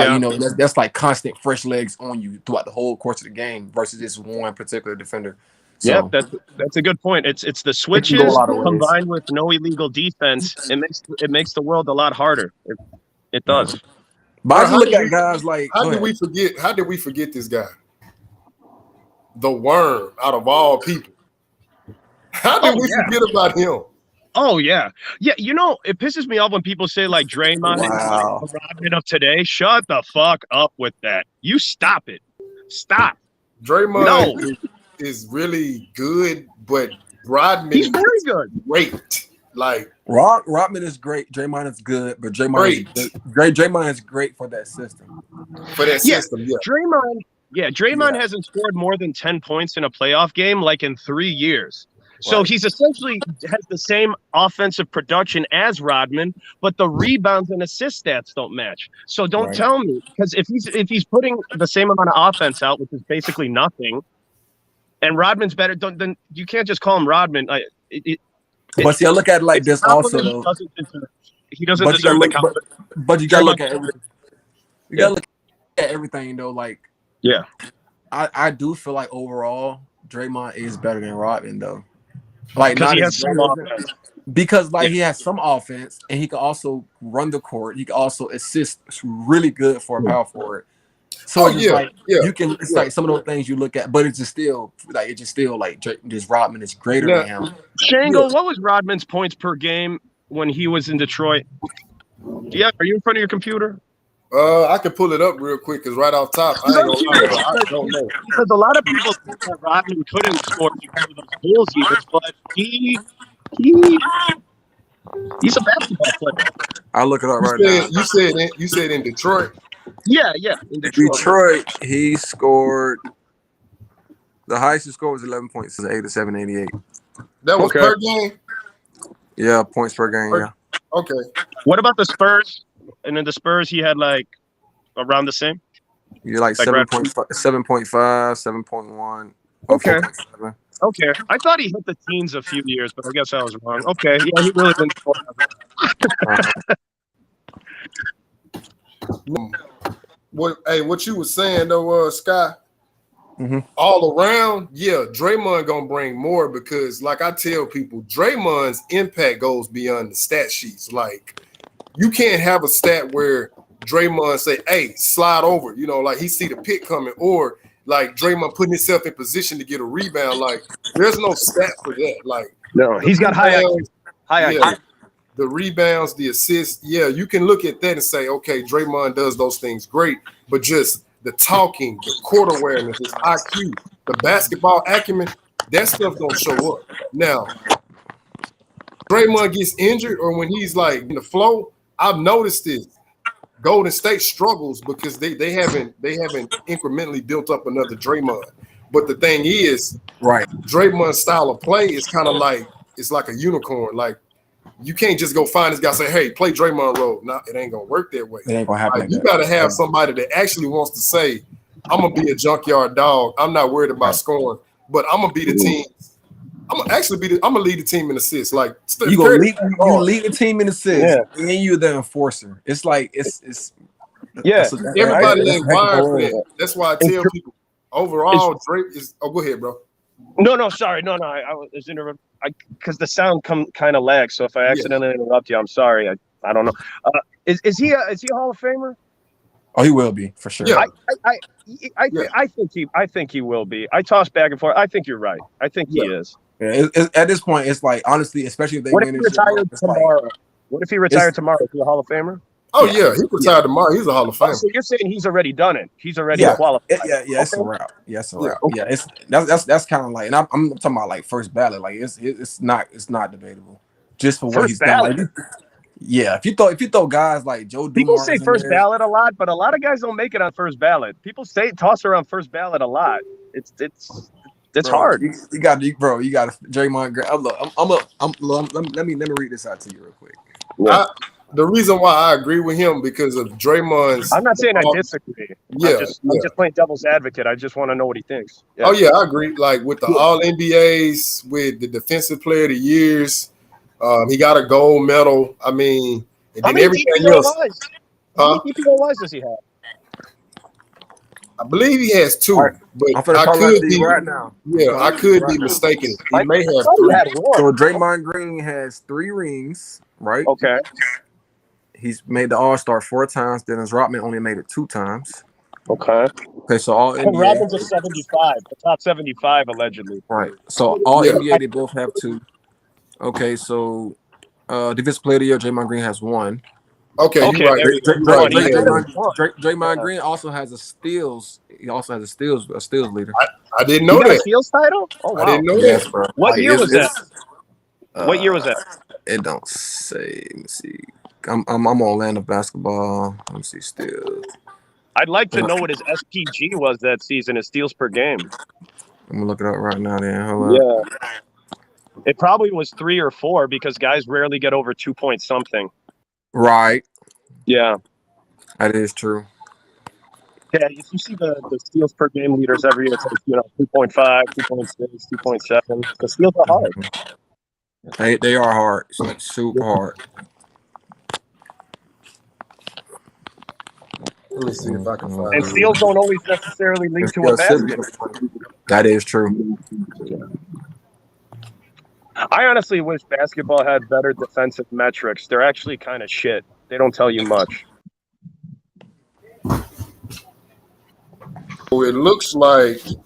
that's like constant fresh legs on you throughout the whole course of the game versus this one particular defender. So, yeah, that's a good point. It's the switches combined with no illegal defense. It makes the world a lot harder. It does. Yeah. But I just look at guys like how did we forget this guy? The Worm, out of all people. How did we forget about him? Oh yeah. You know, it pisses me off when people say like Draymond is like the Rodman of today. Shut the fuck up with that. You stop it. Stop. Draymond is really good, but Rodman he's very good. Great. Like Rodman is great. Draymond is good, but Draymond is great for that system. Draymond hasn't scored more than 10 points in a playoff game like in 3 years. So he's essentially has the same offensive production as Rodman, but the rebounds and assist stats don't match. So don't tell me, because if he's putting the same amount of offense out, which is basically nothing, and Rodman's better, then you can't just call him Rodman. But see, I look at it like this also. He doesn't deserve the compliment. But you gotta look at everything. You gotta look at everything though. Like, I do feel like overall Draymond is better than Rodman though. Like, not he has some offense. Because like he has some offense and he can also run the court. He can also assist. It's really good for a power forward. So you can. It's like some of those things you look at, but it's just still like just Rodman is greater than him. Shango, what was Rodman's points per game when he was in Detroit? Yeah, are you in front of your computer? I can pull it up real quick because right off top, I don't know. Because a lot of people think that Rodman couldn't score because of those Bulls years, but he's a basketball player. I'll look it up right now. You said in Detroit. Yeah, in Detroit, he scored. The highest he scored was 11 points, 87-88. That was per game. Yeah, points per game. Yeah. Okay. What about the Spurs? And then the Spurs, he had like around the same. You're like 7.5, 7.1. Okay. Okay. I thought he hit the teens a few years, but I guess I was wrong. Okay. Yeah, he really didn't score. What you were saying though, Sky, all around, Draymond gonna bring more because, like I tell people, Draymond's impact goes beyond the stat sheets. Like, you can't have a stat where Draymond say, "Hey, slide over," like he see the pick coming, or like Draymond putting himself in position to get a rebound. Like, there's no stat for that. Like, no, he's got high IQ. The rebounds, the assists, you can look at that and say, okay, Draymond does those things great, but just the talking, the court awareness, his IQ, the basketball acumen, that stuff don't show up. Now, Draymond gets injured or when he's like in the flow, I've noticed this. Golden State struggles because they haven't incrementally built up another Draymond. But the thing is, Draymond's style of play is kind of like, it's like a unicorn. Like, you can't just go find this guy and say, hey, play Draymond role. No, it ain't going to work that way. It ain't going to happen. Like, you got to have somebody that actually wants to say, I'm going to be a junkyard dog. I'm not worried about scoring, but I'm going to be the team. I'm going to lead the team in assists. Like, you lead the team in assists, and you're the enforcer. It's like, everybody ain't wired for that. That's why I tell people, overall, Drake is, go ahead, bro. No, sorry. No, I was interrupted. Because the sound kind of lags. So if I accidentally interrupt you, I'm sorry. I don't know. Is he a Hall of Famer? Oh, he will be for sure. Yeah. I think he will be. I toss back and forth. I think you're right. I think he is. Yeah, at this point, it's like, honestly, especially if they win. What if he retired tomorrow? Is he a Hall of Famer? Oh yeah, he retired tomorrow. He's a Hall of Famer. So you're saying he's already done it? He's already qualified? It's a wrap. It's a wrap. Yeah, that's kind of like, and I'm talking about like first ballot. Like it's not debatable. Just for what he's done. Like, if you throw guys like Joe, people say first ballot a lot, but a lot of guys don't make it on first ballot. People toss around first ballot a lot. It's hard. You got Draymond. Let me read this out to you real quick. Yeah. The reason why I agree with him because of Draymond's. I'm not saying I disagree. I'm just playing devil's advocate. I just want to know what he thinks. Yeah. Oh yeah, I agree. Like with the All NBAs, with the Defensive Player of the Years, he got a gold medal. I mean, and then everything else. How many PPOIs does he have? I believe he has 2, Right. but I'm finna I call that could to be you right now. yeah, I could be mistaken. He may have thought 3. he had one. So Draymond Green has 3 rings, right? Okay. He's made the All-Star 4 times. Dennis Rodman only made it 2 times. Okay. Okay, so all And NBA. Robin's a 75, the top 75 allegedly. Right. So all Yeah. NBA they both have 2. Okay, so defensive player of the year, Draymond Green has 1. Okay, you're Okay, right. there we go. You're right. He had one. Draymond Green also has a steals. He also has a steals leader. I didn't He know got a that. steals title? Oh I wow. didn't know Yes, that. bro. What Like, year was that? What year was that? It don't say. Let me see. I'm on Land of Basketball. Let me see. Steals. I'd like to know what his SPG was that season, his steals per game. I'm gonna look it up right now. Then hold up. Yeah. It probably was 3 or 4 because guys rarely get over 2 point something. Right. Yeah. That is true. Yeah, if you see the steals per game leaders every year, it's like, 2.5, 2.6, 2.7. Because steals are hard. They are hard. It's like super hard. Let me see if I can find And it. steals don't always necessarily lead to a basket. That is true. I honestly wish basketball had better defensive metrics. They're actually kind of shit. They don't tell you much. So it looks like he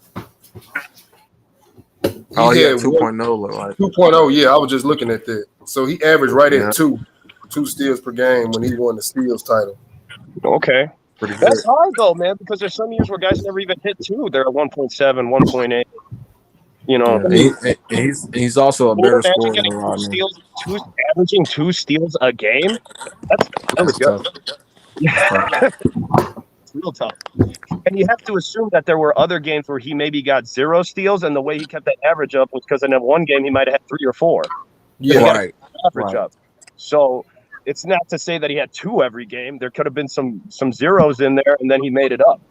had had 2.0 look like. 2.0. Yeah, I was just looking at that. So he averaged right Yeah. at 2 steals per game when he won the steals title. Okay. Pretty good. That's hard, though, man, because there's some years where guys never even hit 2. They're at 1.7, 1.8. Yeah. He's also a better Imagine scorer getting than 2 Rodman. steals, averaging 2 steals a game. That's really good. Tough. It's real tough. And you have to assume that there were other games where he maybe got 0 steals, and the way he kept that average up was because in that one game he might have had 3 or 4. Yeah, Right. Average up. So it's not to say that he had 2 every game. There could have been some zeros in there, and then he made it up.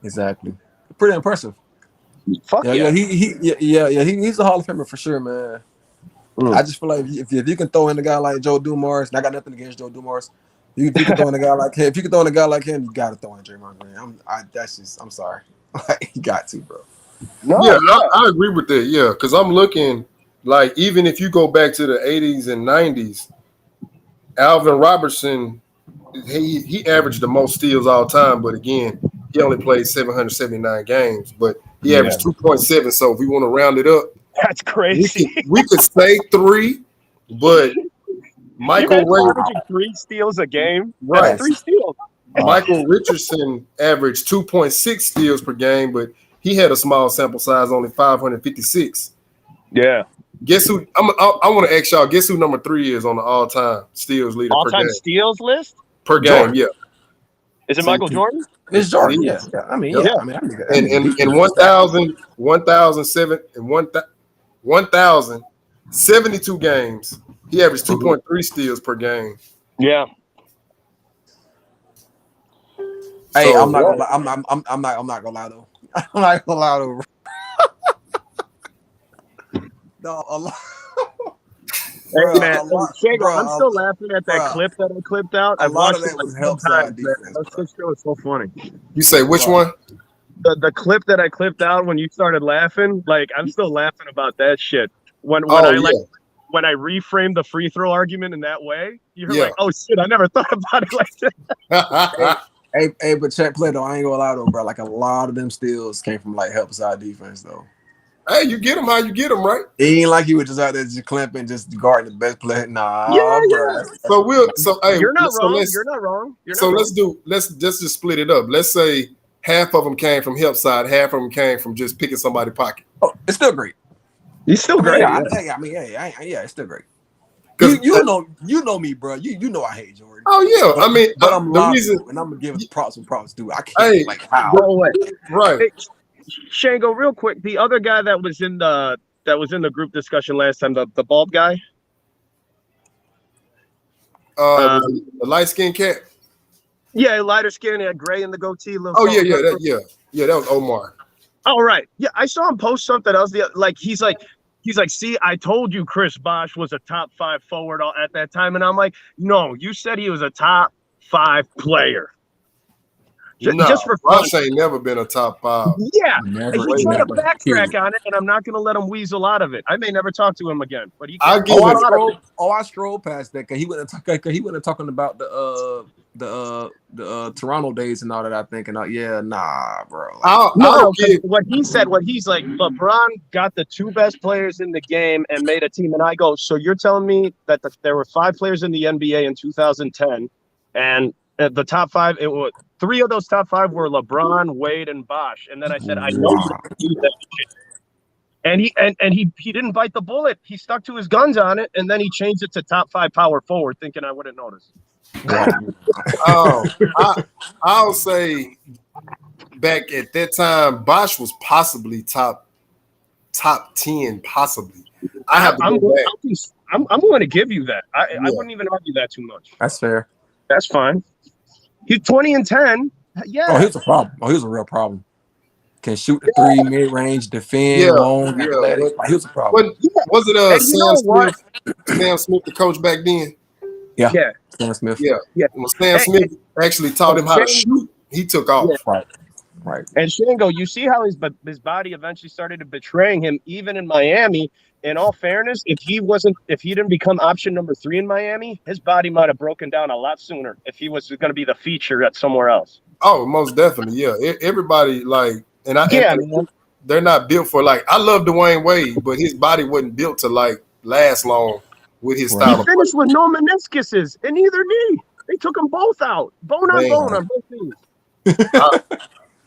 Exactly. Pretty impressive. Fuck yeah. He's a Hall of Famer for sure, man. Mm. I just feel like if you can throw in a guy like Joe Dumars, and I got nothing against Joe Dumars. If you can throw in a guy like him, you gotta throw in Draymond Green. I'm sorry. You got to, bro. I agree with that. Yeah, because I'm looking like even if you go back to the 80s and 90s, Alvin Robertson, he averaged the most steals all time, but again, he only played 779 games, but he averaged 2.7. So if we want to round it up, that's crazy. We could say 3, but Michael averaging 3 steals a game. Right. That's 3 steals. Michael Richardson averaged 2.6 steals per game, but he had a small sample size, only 556. Yeah. Guess who? I want to ask y'all. Guess who number 3 is on the all-time steals leader per game? All-time steals list Per game, Jordan. yeah. Is it Michael Jordan? It's Jordan. Yeah. I mean, in 1,072 games, he averaged 2.3 steals per game. Yeah. Hey, So, I'm not gonna lie. I'm not gonna lie though. I'm not gonna lie though. No, a lot. Hey, man, I'm still laughing at that clip that I clipped out. I watched it like 10 times. That show is so funny. You say which one? The clip that I clipped out when you started laughing, like I'm still laughing about that shit. When I reframed the free throw argument in that way, you're like, oh shit, I never thought about it like that. Hey, but check play though. I ain't gonna lie though, bro. Like a lot of them steals came from like help side defense though. Hey, you get him how you get him, right? It ain't like he was just out there just clamping, just guarding the best player. Nah, bro. You're not wrong. You're not wrong. Let's just split it up. Let's say half of them came from help side, half of them came from just picking somebody's pocket. Oh, it's still great. He's still great. It's still great. You know me, bro. You know I hate Jordan. Oh yeah, but I'm the reason, and I'm gonna give props, dude. I can't how. Right. Hey, Shango, real quick, the other guy that was in the group discussion last time, the bald guy. The light skinned cat. Yeah, lighter skin, he had gray in the goatee. That was Omar. Oh right, yeah, I saw him post something else. He's like, see, I told you Chris Bosh was a top 5 forward at that time, and I'm like, no, you said he was a top 5 player. Just for fun. Bosh ain't never been a top 5. Yeah, Never, and he tried to never. backtrack Period. on it, and I'm not going to let him weasel out of it. I may never talk to him again, but he I can't. give it. I strolled past that because he wasn't talking about the Toronto days and all that. I think, and yeah, nah, bro. What he said, he's like, LeBron got the 2 best players in the game and made a team, and I go, so you're telling me that there were 5 players in the NBA in 2010, and the top 5, it was 3 of those top 5 were LeBron, Wade, and Bosh, and then I said, I know you don't do that shit. And he didn't bite the bullet. He stuck to his guns on it, and then he changed it to top 5 power forward, thinking I wouldn't notice. I'll say back at that time, Bosh was possibly top 10, possibly. I'm going to give you that. I wouldn't even argue that too much. That's fair. That's fine. He's 20 and 10. Yeah. Oh, here's a problem. Oh, here's a real problem. Can shoot the 3, mid-range, defend, long, athletic. Here's a problem. Was it Sam Smith, the coach back then? Yeah. Sam Smith. Yeah. When Sam Smith actually taught him how to shoot, he took off. Yeah. Right. And Shango, you see how his body eventually started betraying him, even in Miami. In all fairness, if he didn't become option number 3 in Miami, his body might have broken down a lot sooner if he was going to be the feature at somewhere else. Oh, most definitely. Yeah. Everybody they're not built for I love Dwayne Wade, but his body wasn't built to last long with his style. He finished with no meniscuses and neither knee. They took them both out, bone on both knees.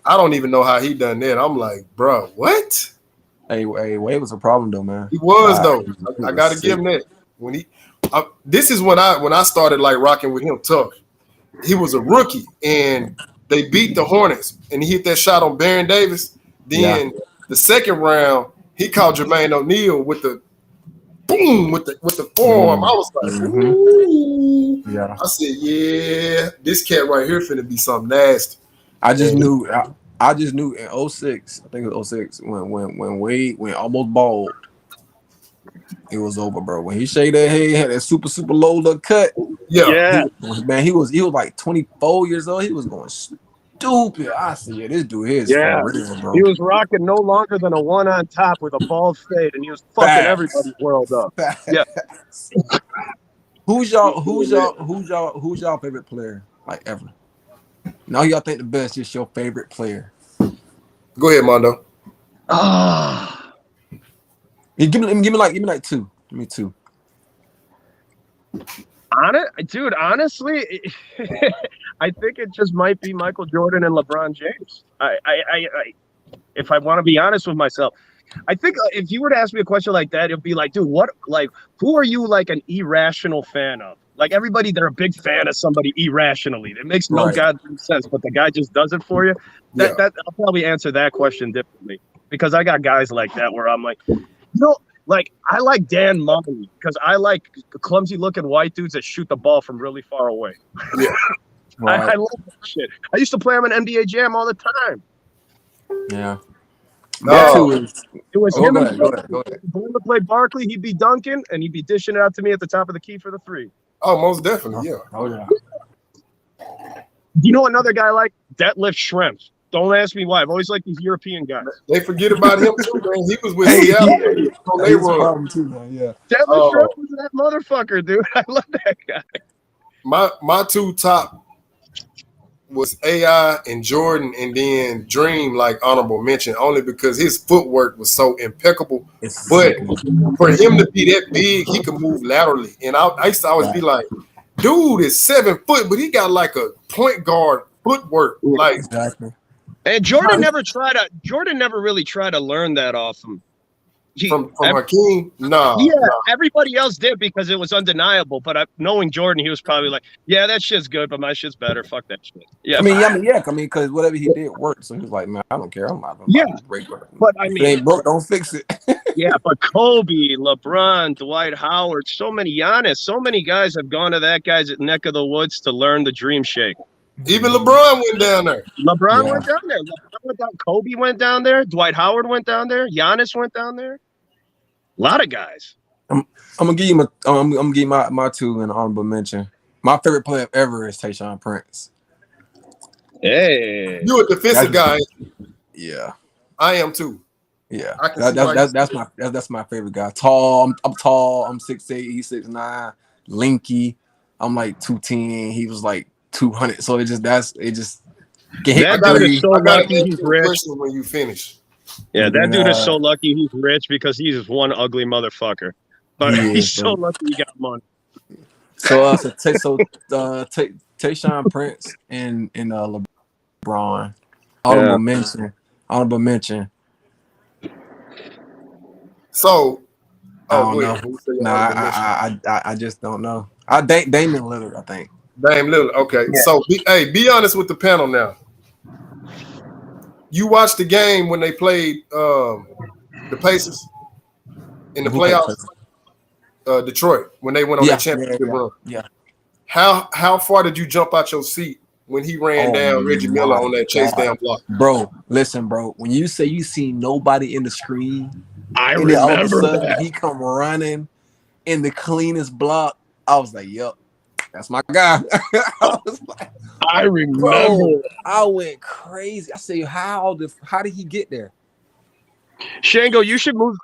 I don't even know how he done that. I'm like, bro, what? Hey, Wade was a problem though, man. He was though. I got to give him that. This is when I started rocking with him tough. He was a rookie and they beat the Hornets and he hit that shot on Baron Davis. Then the second round, he caught Jermaine O'Neal with the boom with the forearm. I was like, ooh. Yeah. I said, yeah, this cat right here finna be something nasty. I just knew in 06, I think it was 06, when Wade went almost bald, it was over, bro. When he shaved that head, had that super low look cut. Yeah. He was like 24 years old. He was going stupid. I said, this dude here is for real, bro. He was rocking no longer than a 1 on top with a bald fade, and he was fucking everybody's world up. Yeah. Who's y'all favorite player ever? Now y'all think the best is your favorite player. Go ahead, Mondo. Give me like 2. Give me 2. Honestly, I think it just might be Michael Jordan and LeBron James. If I want to be honest with myself, I think if you were to ask me a question like that, it'd be like, dude, who are you an irrational fan of? Everybody, they're a big fan of somebody irrationally. It makes no goddamn sense, but the guy just does it for you. That I'll probably answer that question differently because I got guys like that where I'm like, I like Dan Mullen because I like clumsy looking white dudes that shoot the ball from really far away. Yeah. I love that shit. I used to play him in NBA Jam all the time. Yeah. It was him. Go ahead. When to play Barkley, he'd be dunking and he'd be dishing it out to me at the top of the key for the 3. Oh, most definitely, yeah. Oh yeah. You know another guy like Detlef Schrempf? Don't ask me why. I've always liked these European guys. They forget about him too, man. He was with Seattle. They were too, man. Yeah. Detlef Schrempf was that motherfucker, dude. I love that guy. My 2 top was AI and Jordan, and then Dream honorable mention only because his footwork was so impeccable. But for him to be that big, he could move laterally. And I used to always be like, dude is 7 foot, but he got a point guard footwork. Exactly. And Jordan never really tried to learn that off him. From Hakeem? No. Yeah, everybody else did because it was undeniable. But knowing Jordan, he was probably like, yeah, that shit's good, but my shit's better. Fuck that shit. Yeah. Because whatever he did worked. So he was like, man, I don't care. I'm not going to break it. But if it ain't broke, don't fix it. Yeah, but Kobe, LeBron, Dwight Howard, so many Giannis, so many guys have gone to that guy's neck of the woods to learn the dream shake. Even LeBron went down there. LeBron went down there. Kobe went down there. Dwight Howard went down there. Giannis went down there. A lot of guys. I'm gonna give you my 2 in honorable mention. My favorite player ever is Tayshaun Prince. Hey, You a defensive guy. Yeah, I am too. yeah. I can see why That's my favorite guy. Tall. I'm tall. I'm 6'8". He's 6'9". Linky. I'm like 210. He was like 200. So it just can hit that the dude is three. so I gotta lucky ask he's you a rich. question when you finish. Yeah, And that then, dude is so lucky he's rich because he's one ugly motherfucker. But he's so lucky he got money. So Tayshaun Prince and LeBron. Honorable mention. Honorable mention. So, I don't know. I just don't know. Damian Lillard, I think. Dame Lillard. Okay. Yeah. So, be honest with the panel now. You watched the game when they played the Pacers in the playoffs. Detroit when they went on that championship run. Yeah. How far did you jump out your seat when he ran down Reggie Miller on that chase down block? Bro, listen, bro. When you say you see nobody in the screen, I and then all of a remember sudden that. he come running in the cleanest block, I was like, "Yep, that's my guy." I was like, I remember. bro, I went crazy. I say, how did he get there? Shango, you should move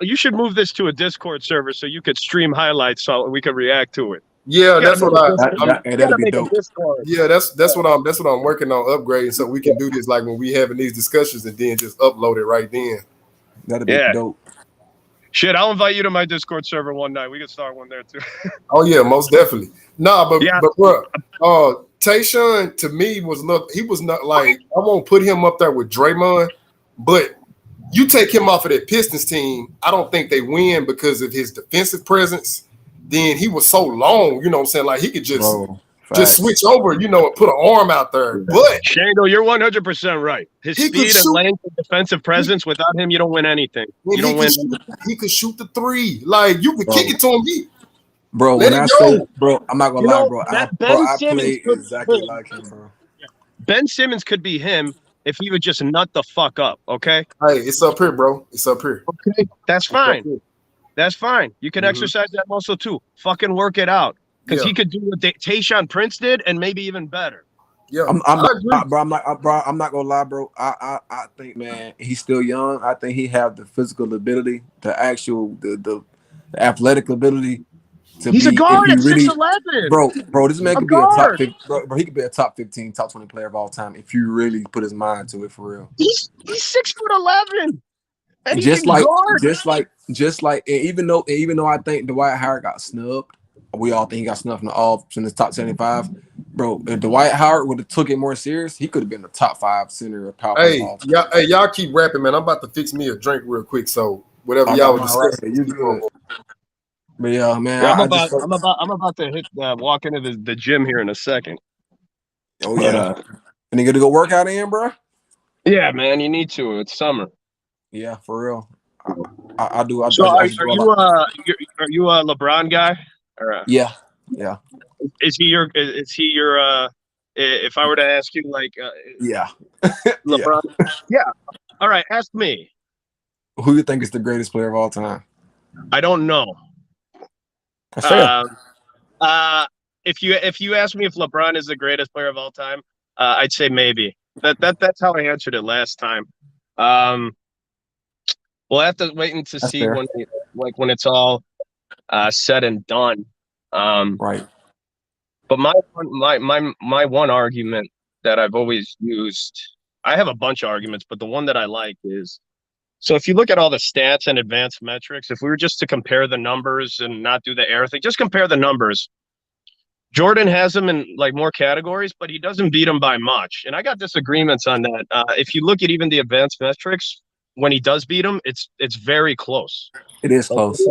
this to a Discord server so you could stream highlights so we could react to it. Yeah, that's what that'd be dope. Yeah, that's what I'm working on upgrading so we can do this like when we having these discussions and then just upload it right then. That'd be dope. Shit, I'll invite you to my Discord server one night. We can start one there too. Oh yeah, most definitely. Nah, but bro, Tayshaun to me he was not like I won't put him up there with Draymond, but you take him off of that Pistons team, I don't think they win because of his defensive presence. Then he was so long, you know what I'm saying? Like he could just switch over, and put an arm out there. But Shango, you're 100% right. His speed and length and defensive presence, without him, you don't win anything. You don't win. He could shoot the three. Like you could kick it to him. Bro, when I say, bro, I'm not gonna lie, bro. I play exactly like him, bro. Ben Simmons could be him if he would just nut the fuck up, okay? Hey, it's up here, bro. It's up here. Okay, that's fine. That's fine. You can exercise that muscle too. Fucking work it out. Because he could do what Tayshaun Prince did and maybe even better. Yeah, I'm not gonna lie, bro. I think, man, he's still young. I think he have the physical ability, the athletic ability. He's a guard at 6'11". Bro, this man could be a top 15, bro. He could be a top 15, top 20 player of all time if you really put his mind to it for real. He's 6'11". And just like, even though I think Dwight Howard got snubbed, we all think he got snubbed in the top 75. Bro, if Dwight Howard would have took it more serious, he could have been the top 5 center of power. Y'all keep rapping, man. I'm about to fix me a drink real quick. So whatever y'all was discussing, you good. But yeah, man, I'm about to hit walk into the gym here in a second. Oh yeah, and you got to go work out in, bro. Yeah, man, you need to. It's summer. Yeah, for real. I do. Are you a LeBron guy? Or, yeah. Is he your? If I were to ask you, like, yeah, LeBron. Yeah. All right, ask me. Who do you think is the greatest player of all time? I don't know. That's fair. If you ask me if LeBron is the greatest player of all time, I'd say maybe. That's how I answered it last time. We'll have to wait and see fair. when it's all said and done. Right. But my one argument that I've always used, I have a bunch of arguments, but the one that I like is, so if you look at all the stats and advanced metrics, if we were just to compare the numbers and not do the air thing, just compare the numbers. Jordan has him in like more categories, but he doesn't beat him by much. And I got disagreements on that. If you look at even the advanced metrics, when he does beat him, it's very close. It is close.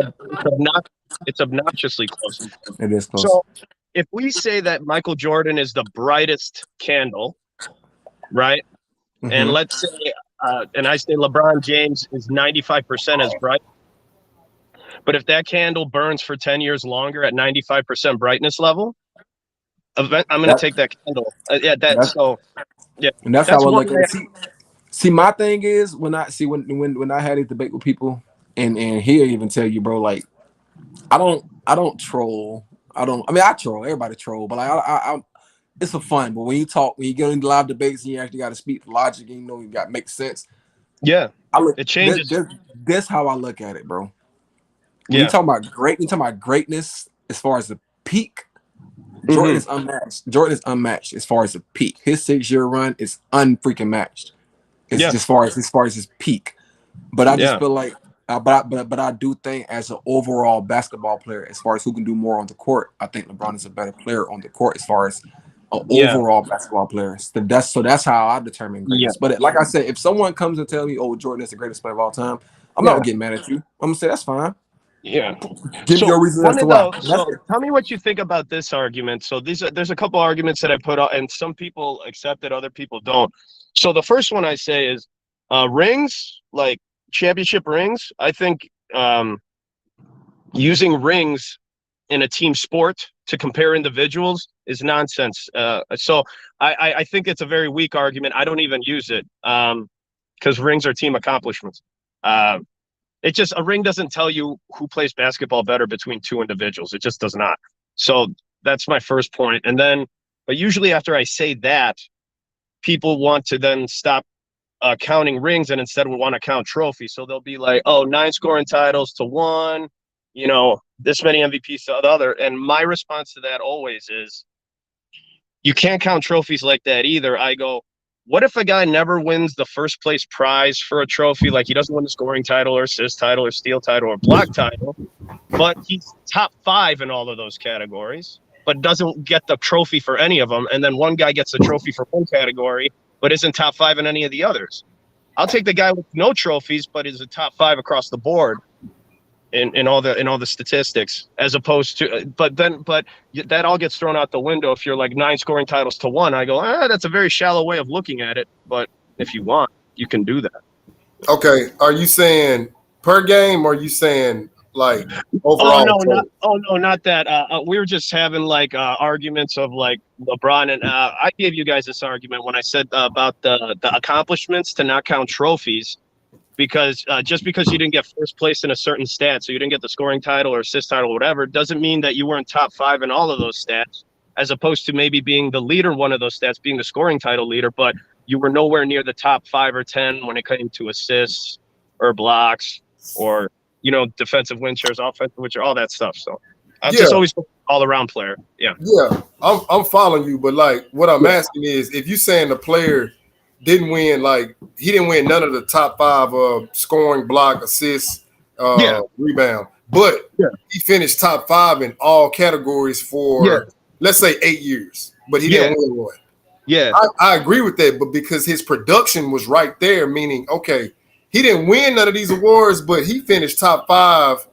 It's obnoxiously close. It is close. So if we say that Michael Jordan is the brightest candle, right? Mm-hmm. And let's say, and I say LeBron James is 95% as bright. But if that candle burns for 10 years longer at 95% brightness level, I'm going to take that candle. And that's how I look at it. See, my thing is when I had a debate with people, and he'll even tell you, bro, like I don't troll. I troll. Everybody troll, but like it's a fun. But when you get into live debates and you actually got to speak logic, and you got to make sense. Yeah, it changes. That's how I look at it, bro. When Yeah. you talk about greatness as far as the peak, Jordan is unmatched. Jordan is unmatched as far as the peak. His 6-year run is unfreaking matched. It's just as far as his peak. But I just feel like, but I do think as an overall basketball player, as far as who can do more on the court, I think LeBron is a better player on the court as far as an overall basketball player. So that's how I determine greatness. But like I said, if someone comes and tell me, "Oh, Jordan is the greatest player of all time," I'm not gonna get mad at you. I'm gonna say that's fine. Yeah. Give me your reason as to why. So tell me what you think about this argument. So there's a couple arguments that I put out, and some people accept it, other people don't. So the first one I say is rings, like championship rings. I think using rings in a team sport to compare individuals is nonsense. So I think it's a very weak argument. I don't even use it because rings are team accomplishments. It just, a ring doesn't tell you who plays basketball better between two individuals. It just does not. So that's my first point. And then, but usually after I say that, people want to then stop counting rings and instead will want to count trophies. So they'll be like, oh, 9 scoring titles to 1, this many MVPs to the other. And my response to that always is, you can't count trophies like that either. I go, what if a guy never wins the first place prize for a trophy? Like he doesn't win the scoring title or assist title or steal title or block title, but he's top 5 in all of those categories, but doesn't get the trophy for any of them. And then one guy gets a trophy for one category, but isn't top 5 in any of the others. I'll take the guy with no trophies, but is a top 5 across the board in all the statistics, as opposed to, but that all gets thrown out the window if you're like 9 scoring titles to 1. I go, that's a very shallow way of looking at it, but if you want, you can do that. Okay, are you saying per game, or are you saying like overall? Not that. We were just having like arguments of like LeBron, and I gave you guys this argument when I said about the accomplishments to not count trophies. Because just because you didn't get first place in a certain stat, so you didn't get the scoring title or assist title or whatever, doesn't mean that you weren't top 5 in all of those stats, as opposed to maybe being the leader in one of those stats, being the scoring title leader, but you were nowhere near the top 5 or 10 when it came to assists or blocks or, defensive win shares, offensive win shares, all that stuff. So I'm just always all around player. Yeah. Yeah, I'm following you, but like what I'm asking is, if you're saying the player didn't win, like he didn't win none of the top 5 scoring, block, assists, rebound, but he finished top 5 in all categories for let's say 8 years, but he didn't win one. Yeah, I agree with that, but because his production was right there, meaning okay, he didn't win none of these awards, but he finished top 5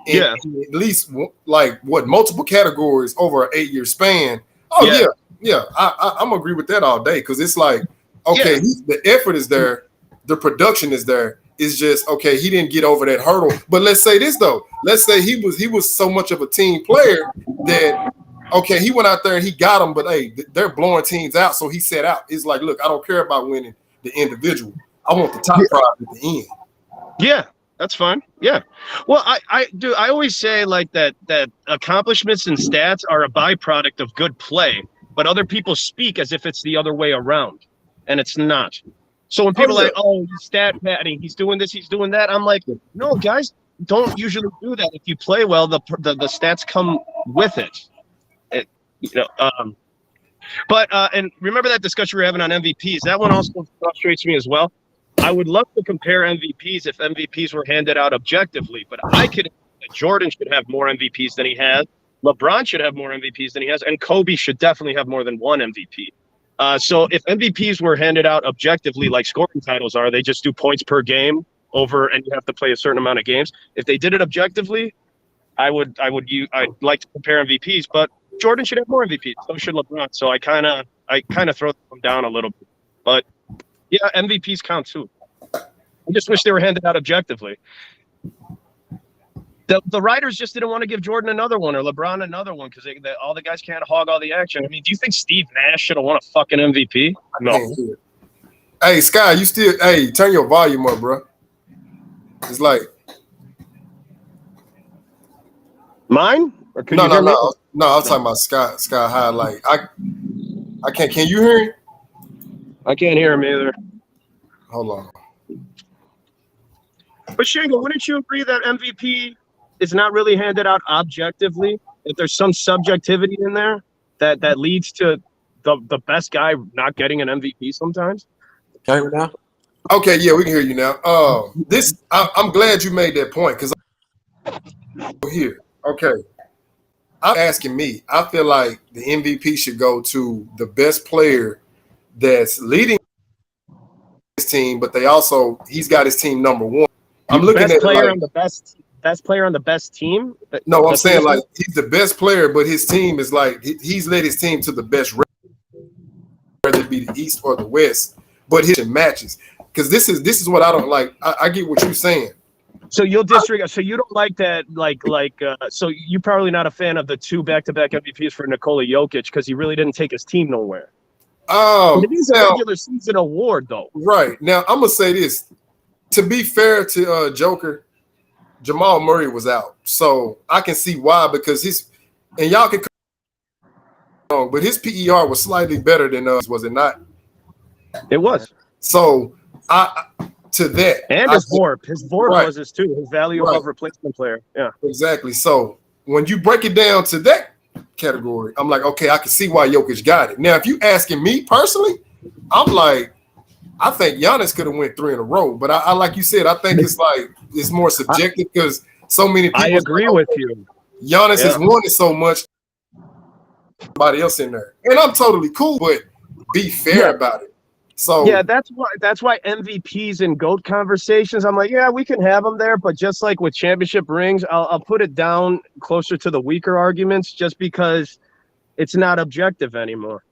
in at least like multiple categories over an 8-year span. Oh yeah, I'm agree with that all day, because it's like, okay, the effort is there, the production is there. It's just, okay, he didn't get over that hurdle. But let's say this though. Let's say he was so much of a team player that, okay, he went out there and he got them, but hey, they're blowing teams out, so he set out. It's like, look, I don't care about winning the individual. I want the top prize at the end. Yeah, that's fine. Yeah. Well, I always say like that accomplishments and stats are a byproduct of good play, but other people speak as if it's the other way around. And it's not. So when people are like, oh, he's stat padding, he's doing this, he's doing that, I'm like, no, guys don't usually do that. If you play well, the stats come with it. But and remember that discussion we were having on MVPs. That one also frustrates me as well. I would love to compare MVPs if MVPs were handed out objectively, but I could. Jordan should have more MVPs than he has. LeBron should have more MVPs than he has, and Kobe should definitely have more than one MVP. So if MVPs were handed out objectively, like scoring titles are, they just do points per game over, and you have to play a certain amount of games. If they did it objectively, I'd like to compare MVPs, but Jordan should have more MVPs. So should LeBron. So I kind of throw them down a little bit, but yeah, MVPs count too. I just wish they were handed out objectively. The writers just didn't want to give Jordan another one or LeBron another one because all the guys can't hog all the action. I mean, do you think Steve Nash should have won a fucking MVP? No. Hey, Sky, you still? Hey, turn your volume up, bro. It's like mine. Or no. I was talking about Sky High. Like I can't. Can you hear him? I can't hear him either. Hold on. But Shango, wouldn't you agree that MVP is not really handed out objectively? That there's some subjectivity in there that leads to the best guy not getting an MVP sometimes? Okay, now. Okay, yeah, we can hear you now. I'm glad you made that point because here, okay. I'm asking me. I feel like the MVP should go to the best player that's leading his team, but he's got his team number one. I'm looking at player on the best player on the best team. No, I'm saying like he's the best player, but his team is like he's led his team to the best, whether it be the East or the West. But his matches, because this is what I don't like. I get what you're saying. So you'll disregard. So you don't like that, so you're probably not a fan of the 2 back-to-back MVPs for Nikola Jokic because he really didn't take his team nowhere. It is a regular season award, though. Right now, I'm gonna say this. To be fair to Joker, Jamal Murray was out, so I can see why because y'all can wrong, but his PER was slightly better than us, was it not? It was. So to that, and his VORP right. was his too. His value above replacement player. Yeah, exactly. So when you break it down to that category, I'm like, okay, I can see why Jokic got it. Now, if you asking me personally, I'm like, I think Giannis could have went 3 in a row, but I like you said, I think it's more subjective because so many people. I agree with you. Giannis has won it so much. Somebody else in there, and I'm totally cool, but be fair about it. So yeah, that's why MVPs and GOAT conversations. I'm like, yeah, we can have them there, but just like with championship rings, I'll put it down closer to the weaker arguments, just because it's not objective anymore.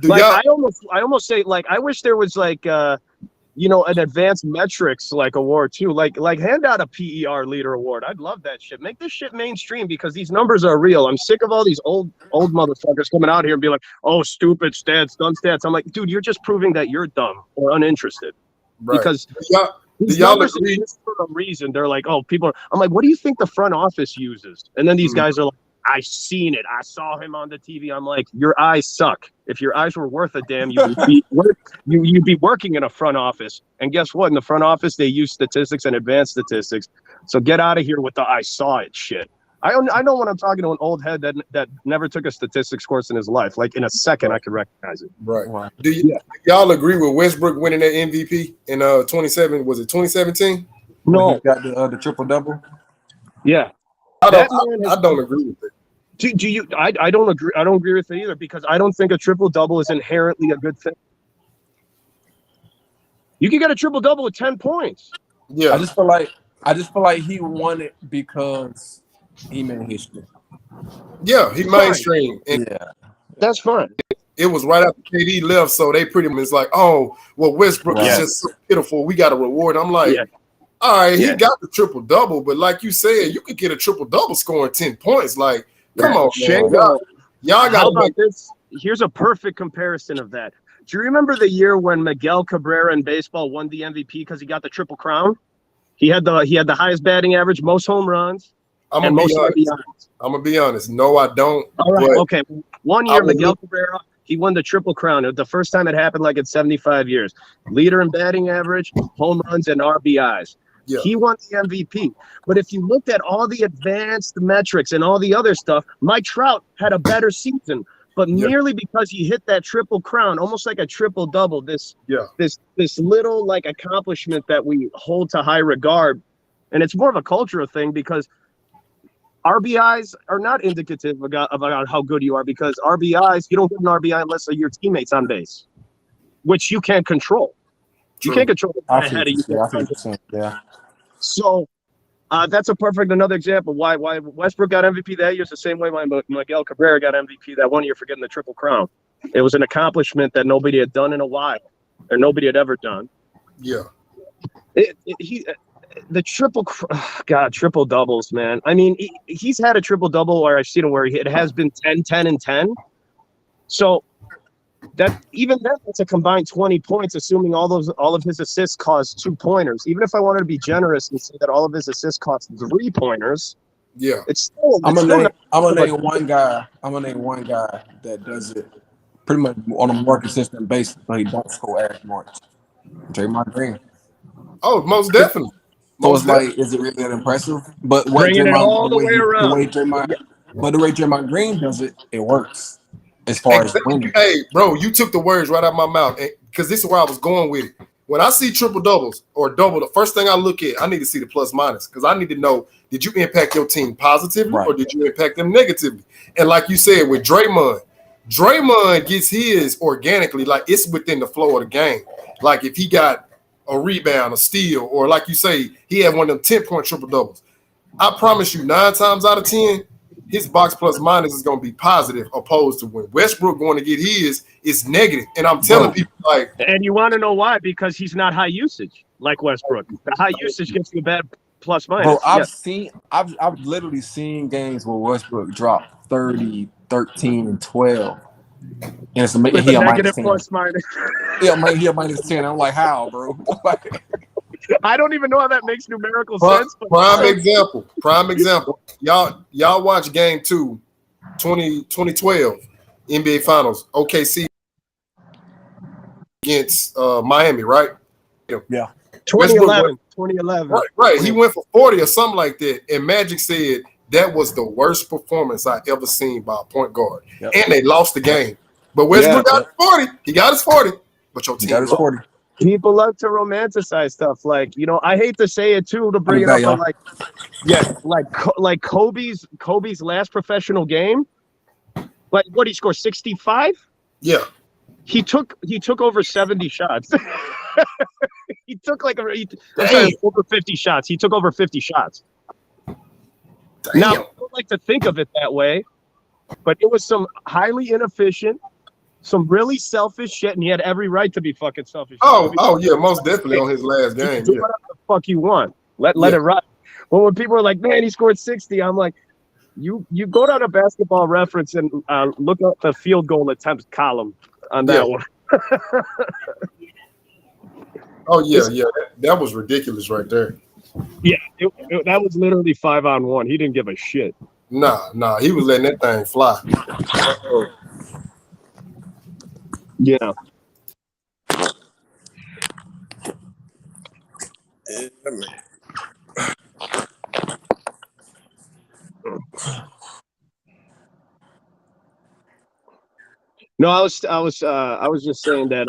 I almost say like I wish there was like an advanced metrics like award too. Like hand out a PER leader award. I'd love that shit. Make this shit mainstream because these numbers are real. I'm sick of all these old motherfuckers coming out here and be like, oh, stupid stats, dumb stats. I'm like, dude, you're just proving that you're dumb or uninterested. Right. Because these numbers exist for a reason. They're like, oh, I'm like, what do you think the front office uses? And then these guys are like, I seen it. I saw him on the TV. I'm like, your eyes suck. If your eyes were worth a damn, you'd be working in a front office. And guess what? In the front office, they use statistics and advanced statistics. So get out of here with the I saw it shit. I know when I'm talking to an old head that never took a statistics course in his life. Like in a second, I could recognize it. Right. Wow. Do y'all agree with Westbrook winning that MVP in 27? Was it 2017? No, he got the triple double. Yeah. I don't agree with it. Do you? I don't agree. I don't agree with it either because I don't think a triple double is inherently a good thing. You can get a triple double with 10 points. Yeah, I just feel like he won it because he made history. Yeah, he mainstream. Yeah, that's fine. It was right after KD left, so they pretty much like, oh, well, Westbrook is just so pitiful. We got to reward. I'm like. Yeah. All right, he got the triple double, but like you said, you could get a triple double scoring 10 points. Like, come on, man. Y'all got about this. Here's a perfect comparison of that. Do you remember the year when Miguel Cabrera in baseball won the MVP because he got the triple crown? He had the highest batting average, most home runs, and most RBIs. I'm gonna be honest. No, I don't. All right, okay. One year, Miguel Cabrera, he won the triple crown. It was the first time it happened like in 75 years. Leader in batting average, home runs, and RBIs. Yeah. He won the MVP. But if you looked at all the advanced metrics and all the other stuff, Mike Trout had a better season. But merely because he hit that triple crown, almost like a triple double, this little like accomplishment that we hold to high regard. And it's more of a cultural thing because RBIs are not indicative about how good you are, because RBIs, you don't get an RBI unless your teammates on base, which you can't control. You can't control the guy ahead of you. Yeah. So that's a perfect another example why Westbrook got MVP that year. It's the same way why Miguel Cabrera got MVP that one year for getting the triple crown. It was an accomplishment that nobody had done in a while, or nobody had ever done. Yeah. The triple doubles, man. I mean, he's had a triple double where I've seen him where it has been 10, 10, and 10. So that's a combined 20 points, assuming all of his assists caused 2-pointers. Even if I wanted to be generous and say that all of his assists cost 3-pointers, yeah, I'm gonna name one guy that does it pretty much on a more consistent basis, but he don't score as much. Draymond Green. Oh, most definitely. So it's like, is it really that impressive? But what Bringing it all the way around. the way Draymond Green does it, it works. As far as winning. Hey, bro, you took the words right out of my mouth because this is where I was going with it. When I see triple doubles or double, the first thing I look at, I need to see the plus minus because I need to know, did you impact your team positively or did you impact them negatively? And like you said with Draymond gets his organically, like it's within the flow of the game. Like if he got a rebound, a steal, or like you say, he had one of them 10-point triple doubles. I promise you, 9 times out of 10, his box plus minus is going to be positive, opposed to when Westbrook going to get his, it's negative. And I'm telling people like, and you want to know why? Because he's not high usage like Westbrook. The high usage gives you a bad plus minus. Bro, I've literally seen games where Westbrook dropped 30, 13, and 12. And it's with he a a negative minus 10. plus minus. He a minus 10. I'm like, how, bro? I don't even know how that makes numerical sense. But prime example. Y'all watch game 2, 2012 NBA Finals, OKC against Miami, right? Yeah. 2011. Right. He went for 40 or something like that. And Magic said that was the worst performance I ever seen by a point guard. Yep. And they lost the game. But Westbrook got 40. He got his 40. But your team got his 40. People love to romanticize stuff, like, you know. I hate to say it too, to bring it up, but like Kobe's last professional game, like what he scored 65. Yeah, he took over 70 shots. He took over 50 shots. He took over 50 shots. Damn. Now, I don't like to think of it that way, but it was some highly inefficient, some really selfish shit, and he had every right to be fucking selfish. Oh yeah, most definitely on his last game. Do whatever the fuck you want. Let it ride. Well, when people are like, man, he scored 60, I'm like, you go down to Basketball Reference and look up the field goal attempts column on that one. That was ridiculous right there. Yeah, that was literally 5-on-1. He didn't give a shit. Nah, he was letting that thing fly. Yeah. No, I was just saying that,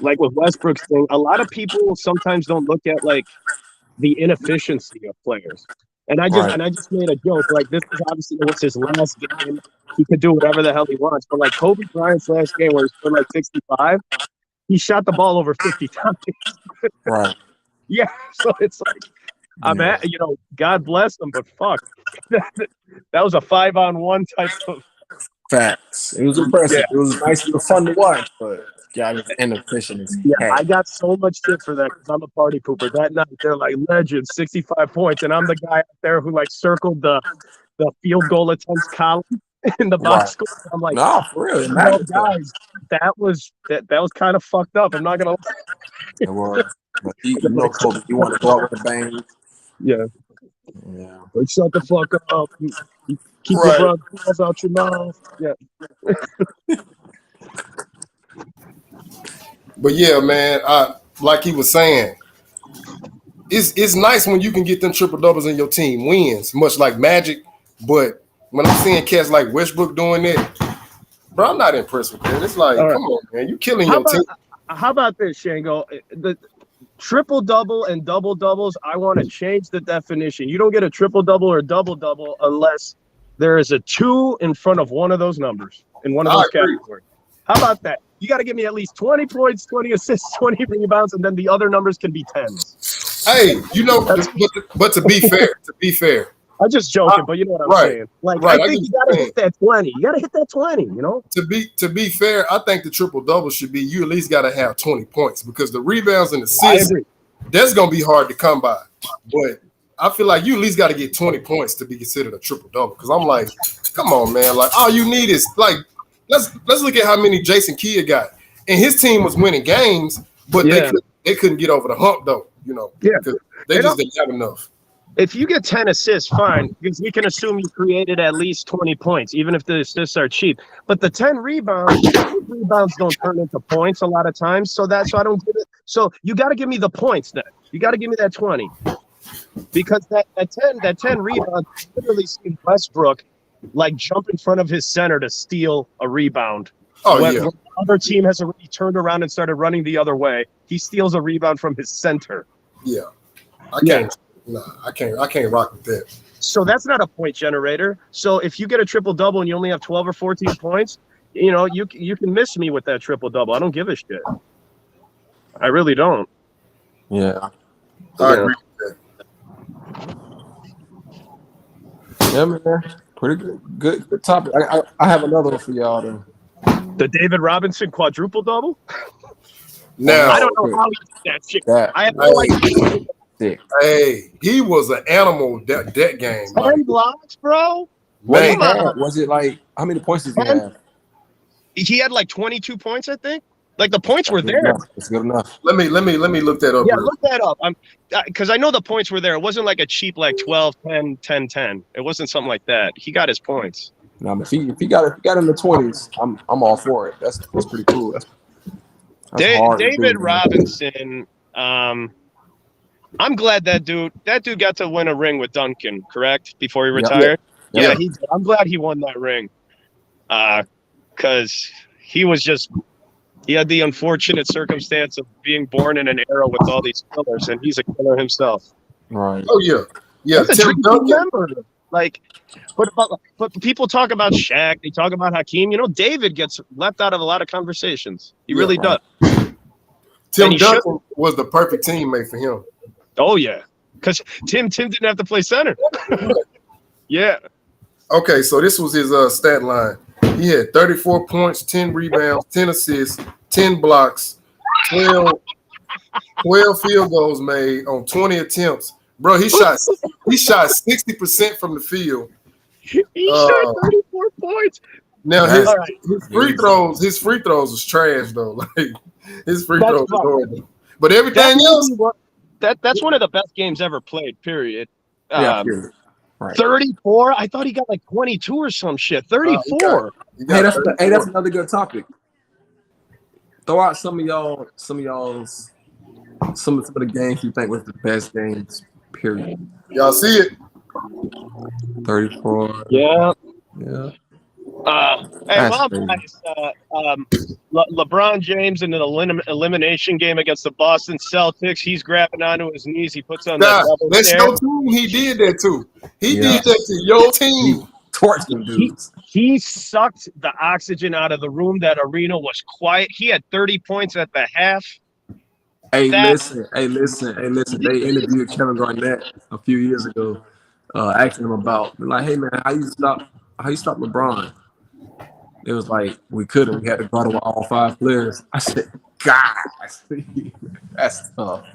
like with Westbrook's thing, a lot of people sometimes don't look at like the inefficiency of players. And I just made a joke, like, this is obviously what's his last game. He could do whatever the hell he wants. But like Kobe Bryant's last game where he scored like 65, he shot the ball over 50 times. Right. Yeah. So it's like, God bless him, but fuck. That was a 5-on-1 type of facts. It was impressive. Yeah. It was nice. It was fun to watch, but God, it's inefficient. I got so much shit for that because I'm a party pooper. That night, they're like, legend, 65 points, and I'm the guy out there who like circled the field goal attempts column in the box score. I'm like, no, for real, guys, that was kind of fucked up. I'm not gonna lie. It was. But Kobe, you want to go out with a bang? Yeah. Like, shut the fuck up. You keep your brother's out your mouth. Yeah. But yeah, man, like he was saying, it's nice when you can get them triple doubles and your team wins, much like Magic. But when I'm seeing cats like Westbrook doing it, bro, I'm not impressed with that. It's like, come on, man, you killing your team. How about this, Shango? The triple double and double doubles, I want to change the definition. You don't get a triple double or double double unless there is a 2 in front of one of those numbers in one of those categories. How about that? You got to give me at least 20 points, 20 assists, 20 rebounds, and then the other numbers can be 10s. Hey, but to be fair, I'm just joking, but you know what I'm saying. Like, I think you got to hit that 20. You got to hit that 20, you know? To be fair, I think the triple-double should be you at least got to have 20 points because the rebounds and assists, that's going to be hard to come by. But I feel like you at least got to get 20 points to be considered a triple-double because I'm like, come on, man. Like, all you need is, like, let's look at how many Jason Kidd got. And his team was winning games, but they couldn't get over the hump, though, you know? Yeah. Because they just didn't have enough. If you get 10 assists, fine, because we can assume you created at least 20 points, even if the assists are cheap. But the 10 rebounds don't turn into points a lot of times. So I don't give it. So you got to give me the points then. You got to give me that 20. Because that 10 rebounds literally seen Westbrook like jump in front of his center to steal a rebound. When the other team has already turned around and started running the other way, he steals a rebound from his center. Yeah. I can't rock with that. So that's not a point generator. So if you get a triple-double and you only have 12 or 14 points, you know, you can miss me with that triple-double. I don't give a shit. I really don't. Yeah. I agree with that. Yeah, man. Pretty good topic. I have another one for y'all then. The David Robinson quadruple-double? Now, I don't know how he did that shit. I have no idea. Hey, he was an animal that game. 10 blocks, bro? Man, was it like, how many points did he have? He had like 22 points, I think. Like the points were there. It's good enough. Let me look that up. Yeah, look that up. Because I know the points were there. It wasn't like a cheap like 12, 10, 10, 10. It wasn't something like that. He got his points. No, if he got in the 20s, I'm all for it. That's pretty cool. That's David Robinson. I'm glad that dude got to win a ring with Duncan, correct? Before he retired. Yeah. I'm glad he won that ring. Because he had the unfortunate circumstance of being born in an era with all these killers, and he's a killer himself. Right. Oh yeah. Tim Duncan. Like, but people talk about Shaq. They talk about Hakeem. You know, David gets left out of a lot of conversations. He really does. Tim Duncan was the perfect teammate for him. Oh yeah, because Tim didn't have to play center. Yeah. Okay, so this was his stat line. He had 34 points, 10 rebounds, 10 assists, 10 blocks, 12 field goals made on 20 attempts. Bro, he shot 60% from the field. He shot 34 points. Now his free throws was trash though. Like his free throws was horrible. But everything else. That's one of the best games ever played, period. Period. Right. 34? I thought he got like 22 or some shit. 34. Hey, that's another good topic. Throw out some of the games you think was the best games, period. Y'all see it? 34. Yeah. Hey, LeBron James in an elimination game against the Boston Celtics. He's grabbing onto his knees. He puts on that double that's your team. He did that too. He did that to your team. Torched them dudes. He sucked the oxygen out of the room. That arena was quiet. He had 30 points at the half. Listen. They interviewed Kevin Garnett a few years ago, asking him about, like, hey man, how you stop LeBron? It was like, we couldn't. We had to guard with all 5 players. I said, guys, that's tough.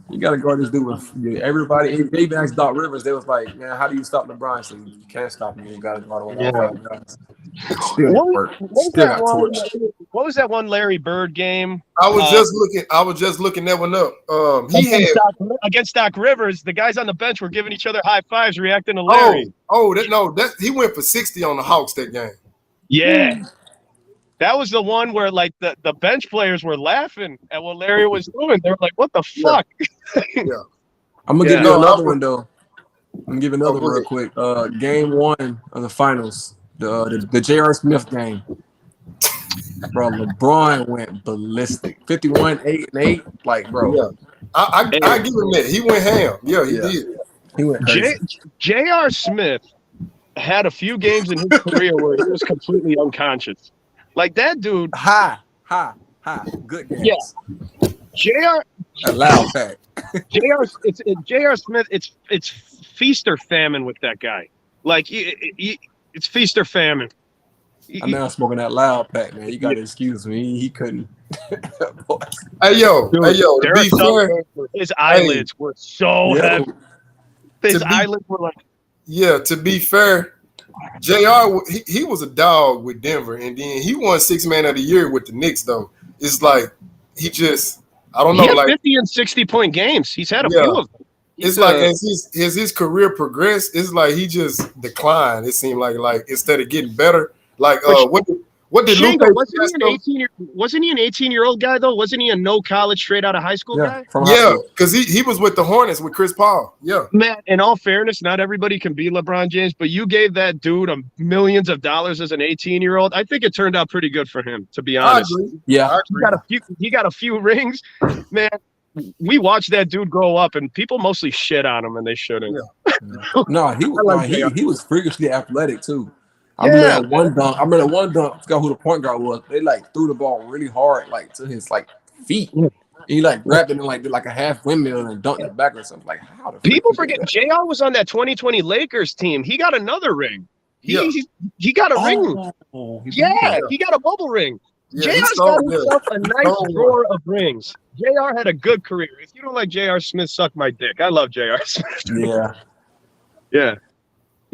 You got to guard this dude with everybody. They even asked Doc Rivers. They was like, man, how do you stop LeBron? I said, you can't stop him. You got to guard with all 5 guys. What was that one Larry Bird game? I was just looking that one up. Against Doc Rivers, the guys on the bench were giving each other high fives, reacting to Larry. He went for 60 on the Hawks that game. Yeah. That was the one where like the bench players were laughing at what Larry was doing. They were like, what the fuck? Yeah. I'm gonna give you another one though. I'm gonna give another real quick. Game 1 of the finals, the J.R. Smith game. Bro, LeBron went ballistic. 51, 8, and 8. Like, bro. Yeah. I give him that. He went ham. Yeah, he did. He went crazy. J.R. Smith had a few games in his career where he was completely unconscious. Like that dude. Good games. Yeah. J.R. A loud pack. J.R. Smith, it's feast or famine with that guy. Like it's feast or famine. I'm now smoking that loud pack, man. You gotta excuse me. He couldn't. Hey yo. To be fair, his eyelids were so heavy. His eyelids were like. Yeah, to be fair, JR, he was a dog with Denver, and then he won 6th Man of the Year with the Knicks, though. It's like he just, I don't know. He had like 50 and 60-point games. He's had a few of them. It's like as his career progressed, it's like he just declined. It seemed like instead of getting better, like what did Shango, Lupe wasn't he an 18-year-old guy though? Wasn't he a no college straight out of high school guy? Yeah, because he was with the Hornets with Chris Paul. Yeah. Man, in all fairness, not everybody can be LeBron James, but you gave that dude millions of dollars as an 18-year-old. I think it turned out pretty good for him, to be honest. I agree. Yeah. I agree. He got a few rings. Man, we watched that dude grow up, and people mostly shit on him, and they shouldn't. Yeah. No, he was freakishly athletic too. I Yeah. remember that one dunk. I forgot who the point guard was. They like threw the ball really hard, like to his like feet. He like grabbed it and like did like a half windmill and dunked it back or something. Like how the people forget JR was on that 2020 Lakers team. He got another ring. He got a ring. Yeah, he got a bubble ring. Yeah, JR's got himself a nice drawer of rings. JR had a good career. If you don't like JR Smith, suck my dick. I love JR Smith. Yeah. Yeah.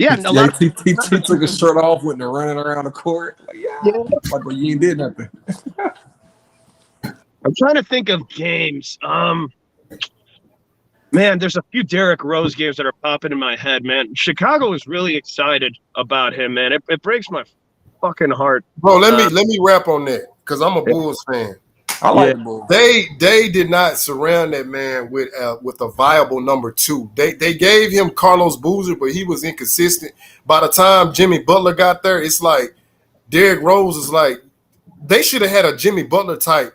Yeah, he took his shirt off when they're running around the court. Like, like well, you ain't did nothing. I'm trying to think of games. Man, there's a few Derrick Rose games that are popping in my head, man. Chicago is really excited about him, man. It breaks my fucking heart. Bro, let me wrap on that because I'm a Bulls fan. I like the Bulls. They did not surround that man with a viable number two. They gave him Carlos Boozer, but he was inconsistent. By the time Jimmy Butler got there, it's like Derrick Rose is like they should have had a Jimmy Butler type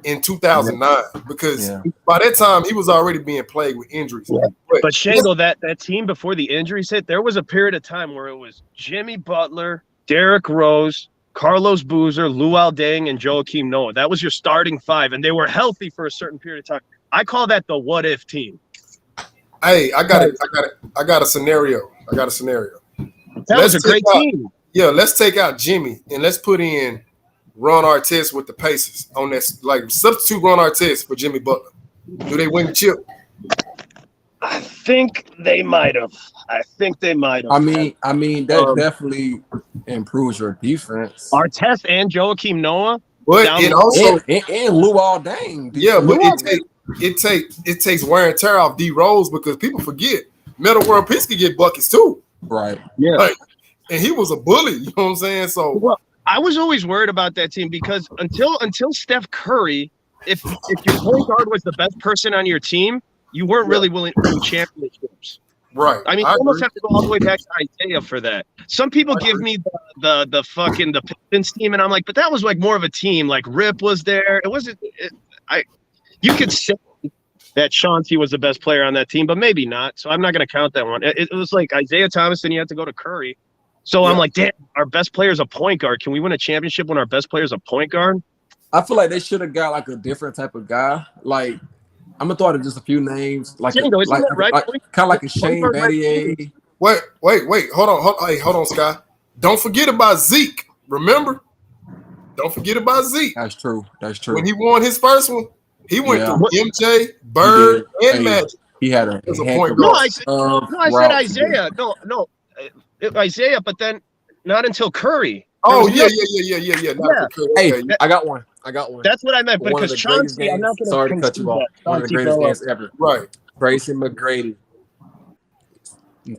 in 2009 because by that time he was already being plagued with injuries. Yeah. But Shango, that team before the injuries hit, there was a period of time where it was Jimmy Butler, Derrick Rose, Carlos Boozer, Luol Deng, and Joakim Noah. That was your starting five, and they were healthy for a certain period of time. I call that the what if team. Hey, I got a scenario. That was a great team. Yeah, let's take out Jimmy and let's put in Ron Artest with the Pacers on that. Like substitute Ron Artest for Jimmy Butler. Do they win the chip? I think they might have. I mean that definitely improves your defense. Artest and Joakim Noah, but it also and Luol Deng. Yeah, but it takes wear and tear off D Rose because people forget Metal World Peace could get buckets too. Right. Yeah. Like, and he was a bully. You know what I'm saying? So well, I was always worried about that team because until Steph Curry, if your point guard was the best person on your team, you weren't really willing to win championships. Right. I mean, you almost have to go all the way back to Isaiah for that. Some people give me the Pistons team, and I'm like, but that was like more of a team. Like Rip was there. It wasn't. You could say that Chauncey was the best player on that team, but maybe not. So I'm not going to count that one. It was like Isaiah Thomas, and you had to go to Curry. So I'm like, damn, our best player is a point guard. Can we win a championship when our best player is a point guard? I feel like they should have got like a different type of guy. Like, I'm gonna throw out just a few names, like kind of like a Shane Battier. Wait, hold on, Sky. Don't forget about Zeke. Remember? Don't forget about Zeke. That's true. When he won his first one, he went through MJ, Bird, and Magic. He had a point guard. I said Isaiah. No, Isaiah, but then not until Curry. Oh yeah. Hey, okay. I got one. That's what I meant. But because Chauncey, I'm not going to. Sorry to cut you off. One of the greatest games ever. Right. Tracy McGrady.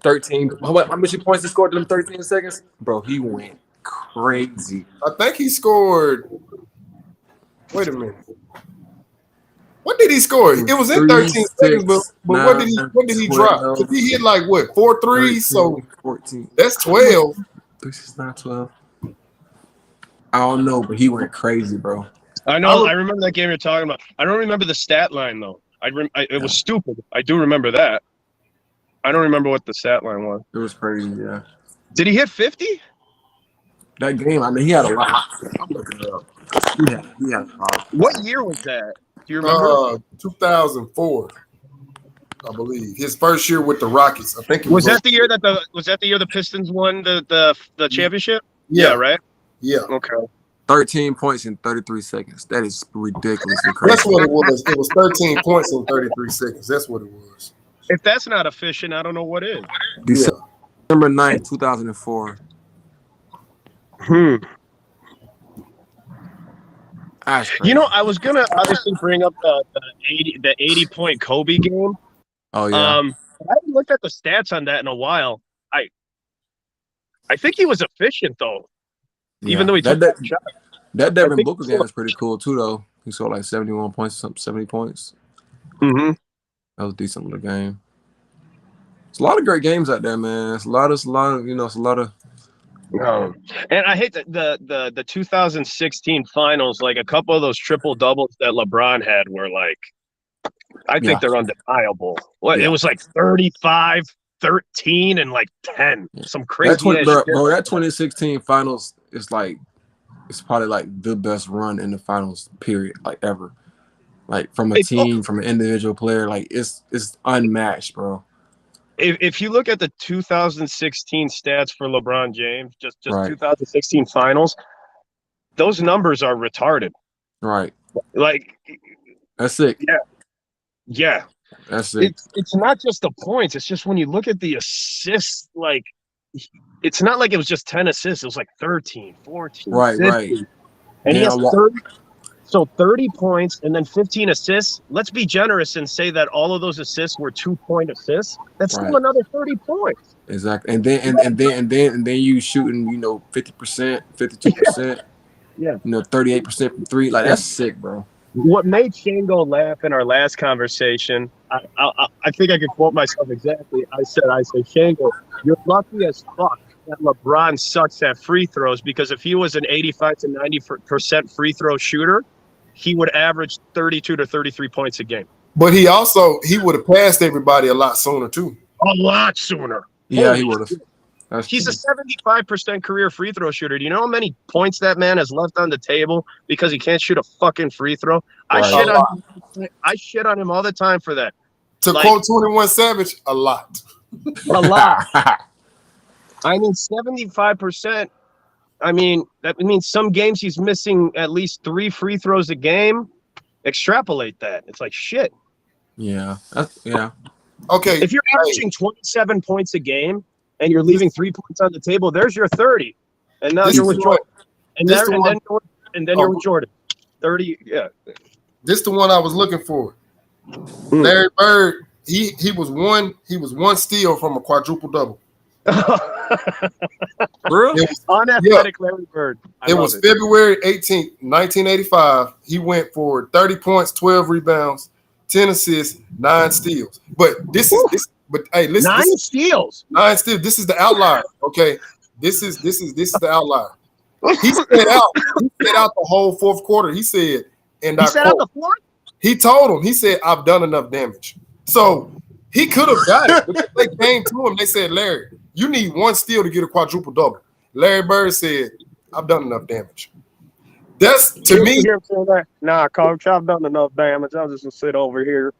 13. How many points he scored in 13 seconds? Bro, he went crazy. I think he scored. Wait a minute. What did he score? It was in 13 seconds, but what did he drop? Because he hit like what 4 threes, so 14. That's 12. This is not 12. I don't know, but he went crazy, bro. I know. I remember that game you're talking about. I don't remember the stat line though. It was stupid. I do remember that. I don't remember what the stat line was. It was crazy, yeah. Did he hit 50? That game, I mean, he had a lot. I'm looking it up. He had a lot. What year was that? Do you remember? 2004, I believe. His first year with the Rockets. I think it was that the year that the Pistons won the championship? Yeah, right? Yeah. Okay. 13 points in 33 seconds. That is ridiculously crazy. That's what it was. It was 13 points in 33 seconds. That's what it was. If that's not efficient, I don't know what is. December 9th, 2004. You know, I was gonna obviously bring up the 80 point Kobe game, Oh yeah. I haven't looked at the stats on that in a while. I think he was efficient though, even though he took that shot. That Devin Booker game was pretty cool too, though. He scored like 71 points, something 70 points. Mm-hmm. That was a decent little game. It's a lot of great games out there, man. It's a lot of. And I hate the 2016 finals. Like a couple of those triple doubles that LeBron had were like, I think they're undeniable. It was like 35, 13, and like 10. Some crazy bro, that 2016 finals is like, it's probably like the best run in the finals period, like ever. Like from a team, from an individual player, like it's unmatched, bro. If you look at the 2016 stats for LeBron James, just right. 2016 finals, those numbers are retarded. Right. Like that's sick. Yeah. That's it. It's not just the points. It's just when you look at the assists, like it's not like it was just 10 assists. It was like 13, 14, right, 15. right. And he has 30. So 30 points and then 15 assists. Let's be generous and say that all of those assists were 2-point assists. That's still another 30 points. Exactly. And then you shooting, 50%, 52%. Yeah. 38% from three. Like that's sick, bro. What made Shango laugh in our last conversation, I think I could quote myself exactly. I said, Shango, you're lucky as fuck that LeBron sucks at free throws, because if he was an 85 to 90% free throw shooter, he would average 32 to 33 points a game. But he would have passed everybody a lot sooner too. A lot sooner. Yeah, he would have. He's a 75% career free throw shooter. Do you know how many points that man has left on the table because he can't shoot a fucking free throw? Right. I shit on him all the time for that. To quote 21 Savage, a lot. A lot. I mean, 75%. I mean, that means some games he's missing at least 3 free throws a game. Extrapolate that. It's like shit. Yeah. Okay. If you're averaging 27 points a game and you're leaving 3 points on the table, there's your 30. And now you're with Jordan. And then you're with Jordan. 30, yeah. This is the one I was looking for. Larry Bird, he was one steal from a quadruple double. Really? Unathletic Larry Bird. It was February 18th, 1985. He went for 30 points, 12 rebounds, 10 assists, 9 steals. But but hey, listen. 9 steals. 9 steals. This is the outlier. Okay. This is the outlier. He stayed out the whole fourth quarter. He said, and he said on the floor? He told him, he said, I've done enough damage. So he could have got it. But they came to him, they said, Larry, you need 1 steal to get a quadruple double. Larry Bird said, I've done enough damage. That's to me. Nah, coach, I've done enough damage. I'll just sit over here.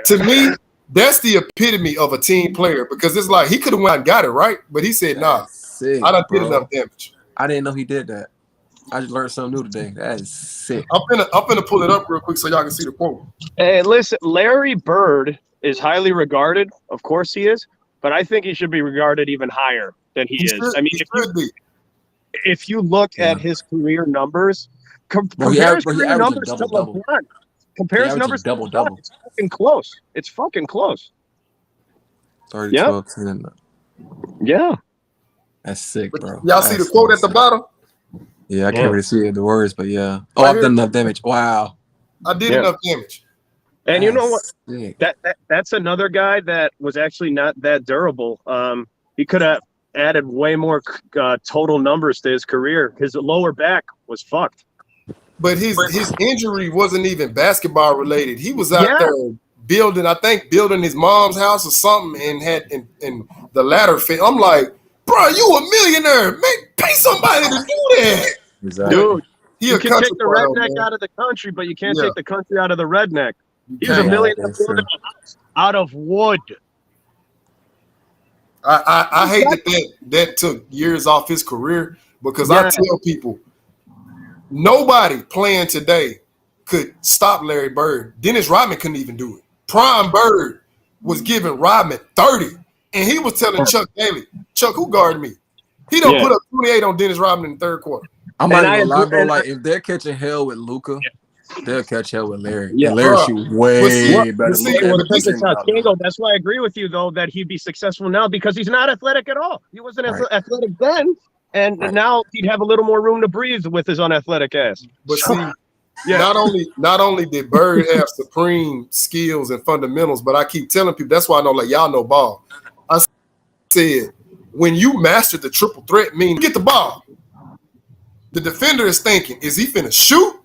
To me, that's the epitome of a team player, because it's like he could have went and got it, right? But he said, nah, sick, I done did enough damage. I didn't know he did that. I just learned something new today. That is sick. I'm gonna pull it up real quick so y'all can see the quote. Hey, listen, Larry Bird is highly regarded. Of course he is, but I think he should be regarded even higher than he is. I mean, if you look at his career numbers, compare his career numbers to LeBron. Compare his numbers to LeBron. It's fucking close. It's fucking close. 30, 12, 10. Yeah. That's sick, bro. Y'all see the quote at the bottom? Yeah, I can't really see the words, but yeah. Oh, I've done enough damage. Wow. I did enough damage. And you know what? That's another guy that was actually not that durable. He could have added way more total numbers to his career. His lower back was fucked. But his injury wasn't even basketball related. He was out there building his mom's house or something, and had in the ladder fit. I'm like, bro, you a millionaire. Pay somebody to do that. Exactly. Dude, you can take the redneck out of the country, but you can't take the country out of the redneck. He's a millionaire building a house out of wood. I hate that took years off his career, because I tell people, nobody playing today could stop Larry Bird. Dennis Rodman couldn't even do it. Prime Bird was giving Rodman 30, and he was telling Chuck Daly, Chuck, who guarded me? He don't put up 28 on Dennis Rodman in the third quarter. I'm not gonna lie, bro. Like, if they're catching hell with Luka, They'll catch up with Larry. Yeah. And Larry shoot way better. That's why I agree with you, though, that he'd be successful now because he's not athletic at all. He wasn't athletic then, and now he'd have a little more room to breathe with his unathletic ass. But see, not only did Bird have supreme skills and fundamentals, but I keep telling people, that's why I know, like, y'all know ball. I said, when you master the triple threat, mean get the ball. The defender is thinking, is he finna shoot?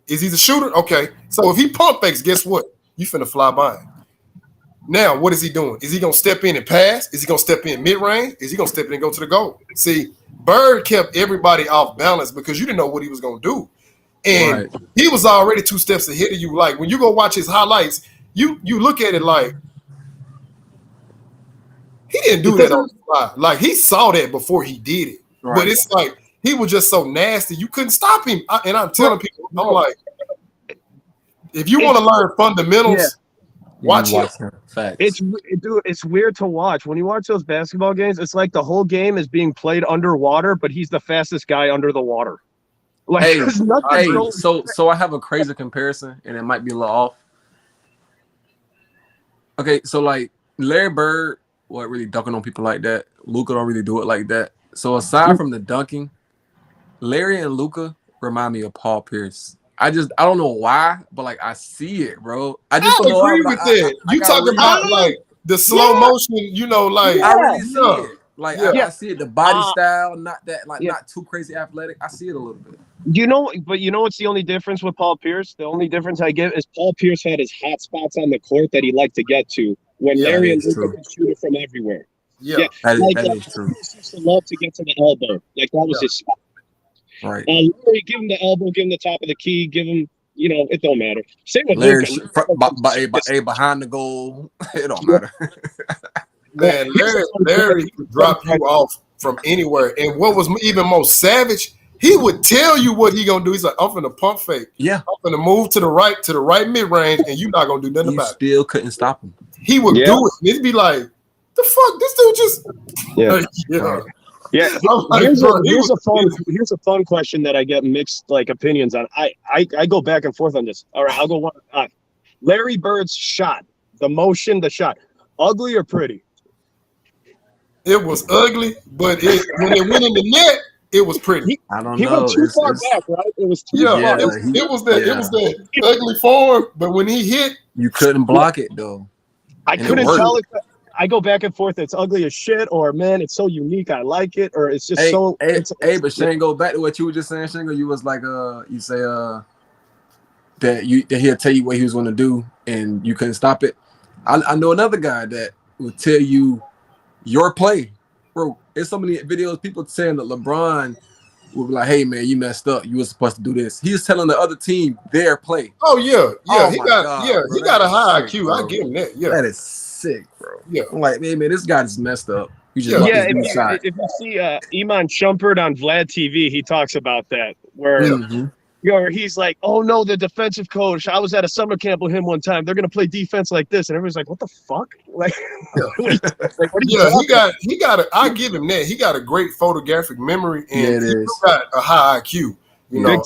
Is he the shooter? Okay. So if he pump fakes, guess what? You finna fly by him. Now, what is he doing? Is he gonna step in and pass? Is he gonna step in mid-range? Is he gonna step in and go to the goal? See, Bird kept everybody off balance because you didn't know what he was gonna do. And he was already 2 steps ahead of you. Like when you go watch his highlights, you look at it like he didn't do that on the fly. Like he saw that before he did it. Right. But it's like he was just so nasty, you couldn't stop him. And I'm telling people, I'm like, if you want to learn fundamentals, watch him. Facts. It's weird to watch. When you watch those basketball games, it's like the whole game is being played underwater, but he's the fastest guy under the water. Like, so I have a crazy comparison, and it might be a little off. Okay, so like Larry Bird wasn't really dunking on people like that. Luka don't really do it like that. So aside from the dunking, Larry and Luka remind me of Paul Pierce. I don't know why, but like I see it, bro. I agree with that. You talking about like the slow motion, you know, like I really see it. Like I see it, the body style, not that not too crazy athletic. I see it a little bit. You know what's the only difference with Paul Pierce? The only difference I give is Paul Pierce had his hot spots on the court that he liked to get to when Larry and Luka could shoot it from everywhere. Yeah. That is true. He used to love to get to the elbow. Like that was his spot. Right. Larry, give him the elbow, give him the top of the key, give him, it don't matter. Same with Larry behind the goal. It don't matter. Man, Larry could drop you off from anywhere. And what was even most savage, he would tell you what he gonna do. He's like, I'm finna pump fake. Yeah. I'm finna move to the right mid-range, and you're not gonna do nothing about it. You still couldn't stop him. He would do it. And it'd be like, the fuck, this dude just Here's a fun question that I get mixed like opinions on. I go back and forth on this. All right, I'll go one. Larry Bird's shot, the motion, the shot, ugly or pretty? It was ugly, but when it went in the net, it was pretty. I don't know. He went too far back, right? It was too far. It was that ugly form, but when he hit, you couldn't block it though. I couldn't tell if I go back and forth. It's ugly as shit, or man, it's so unique. I like it, or it's just but Shane, go back to what you were just saying, Shingo. You was like, you say, that he'll tell you what he was going to do, and you couldn't stop it. I know another guy that will tell you your play, bro. There's so many videos people saying that LeBron will be like, "Hey man, you messed up. You were supposed to do this." He's telling the other team their play. Oh yeah. He got a high IQ. Bro. I give him that. Yeah, that is sick, bro. Yeah, I'm like, hey man, this guy just messed up. You just if you see Iman Shumpert on Vlad TV, he talks about that where he's like, "Oh no, the defensive coach. I was at a summer camp with him one time. They're gonna play defense like this," and everybody's like, "What the fuck?" Like, he got. I give him that. He got a great photographic memory, and he got a high IQ. You know,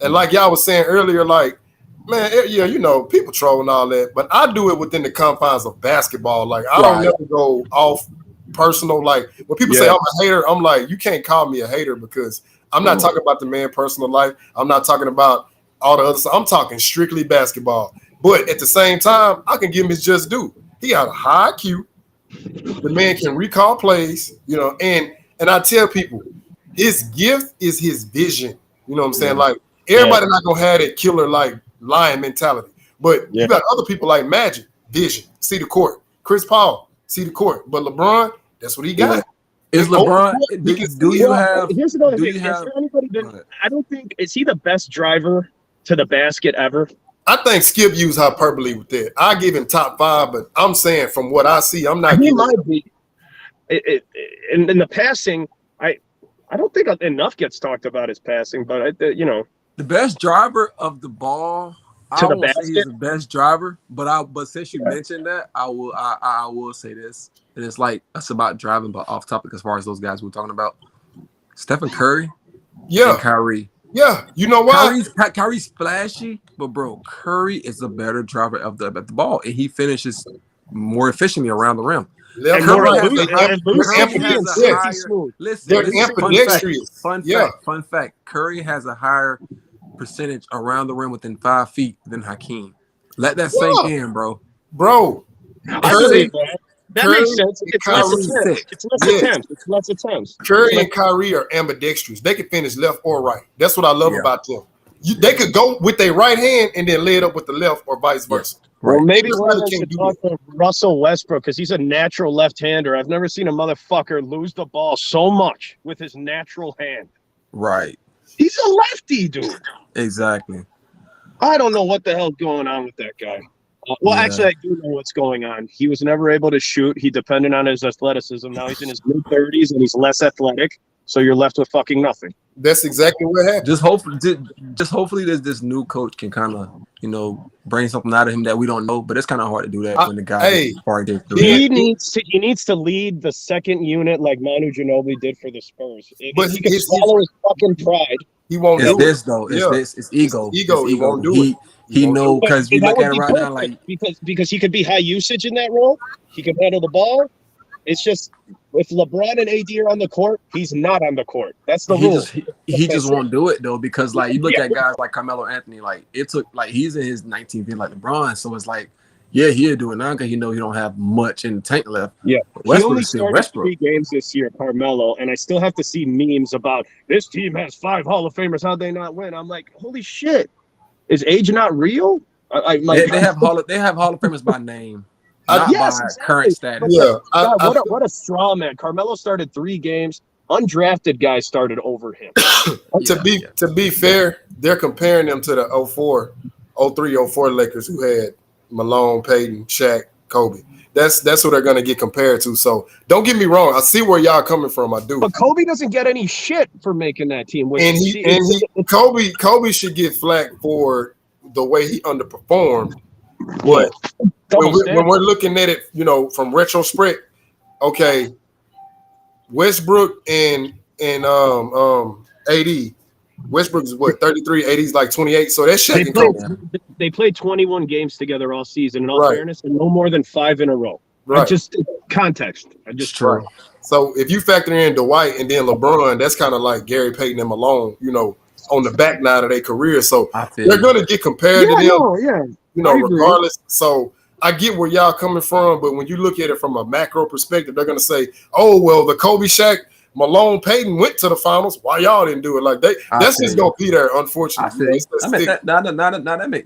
and like y'all was saying earlier, like, man, people troll and all that, but I do it within the confines of basketball. Like, I don't never go off personal. Like when people say I'm a hater, I'm like, you can't call me a hater because I'm not talking about the man's personal life. I'm not talking about all the other stuff. I'm talking strictly basketball. But at the same time, I can give him his just due. He got a high IQ. The man can recall plays, and I tell people, his gift is his vision. You know what I'm saying? Like, everybody not going to have that killer, like, lion mentality. But you got other people like Magic, vision, see the court. Chris Paul, see the court. But LeBron, that's what he got. Is LeBron? Do you have? Here's another thing. Is there anybody I don't think is he the best driver to the basket ever? I think Skip used hyperbole with that. I give him top 5, but I'm saying from what I see, I'm not. He might be. In the passing, I don't think enough gets talked about his passing, but the best driver of the ball. I won't say he's the best driver, but since you mentioned that, I will say this. And it's like it's about driving, but off topic as far as those guys we're talking about. Stephen Curry and Kyrie. Yeah, you know why? Kyrie's flashy, but bro, Curry is a better driver of the ball, and he finishes more efficiently around the rim. Left And and more right. elusive and silky Higher. smooth. Listen, They're this is ambidextrous. fun fact. Curry has a higher percentage around the rim within 5 feet than Hakeem. Let that sink in, bro. Bro. I believe that. That Curry makes sense. It's less attempts. It's less attempts. Curry and Kyrie are ambidextrous. They can finish left or right. That's what I love about them. They could go with their right hand and then lay it up with the left or vice versa. Well, maybe one of them should talk to Russell Westbrook because he's a natural left-hander. I've never seen a motherfucker lose the ball so much with his natural hand. Right. He's a lefty, dude. Exactly. I don't know what the hell's going on with that guy. Actually, I do know what's going on. He was never able to shoot. He depended on his athleticism. Now he's in his mid-30s and he's less athletic. So you're left with fucking nothing. That's exactly what happened. Just hopefully this new coach can kind of, bring something out of him that we don't know. But it's kind of hard to do that when the guy he needs to lead the second unit like Manu Ginobili did for the Spurs. If he can swallow his fucking pride. He won't do this it. though. It's ego. He won't do it. He know because you look at it right now, like because he could be high usage in that role. He can handle the ball. It's just if LeBron and AD are on the court, he's not on the court. That's the rule. He just won't do it though because like you look at guys like Carmelo Anthony, like it took like he's in his 19th year like LeBron, so it's like he'll do it now because he don't have much in the tank left. Yeah, Westbrook he only started 3 games this year, Carmelo, and I still have to see memes about this team has 5 Hall of Famers. How'd they not win? I'm like, holy shit, is age not real? They have Hall of Famers by name. Not by current status. Yeah, what a straw man. Carmelo started 3 games. Undrafted guys started over him. To be fair, they're comparing them to the 03, 04 Lakers who had Malone, Peyton, Shaq, Kobe. That's what they're gonna get compared to. So don't get me wrong. I see where y'all coming from. I do. But Kobe doesn't get any shit for making that team. Kobe should get flack for the way he underperformed. But when we're looking at it, from retrospect, okay, Westbrook and AD. Westbrook is what 33, AD's like 28. So that's Shaq. They played 21 games together all season. In all fairness, and no more than 5 in a row. Right. Just context. True. So if you factor in Dwight and then LeBron, that's kind of like Gary Payton and Malone, on the back nine of their career. So they're going to get compared to them. Regardless. So I get where y'all coming from, but when you look at it from a macro perspective, they're going to say, "Oh, well, the Kobe, Shaq, Malone, Peyton went to the finals. Why y'all didn't do it?" Like that's just going to be there, unfortunately. That makes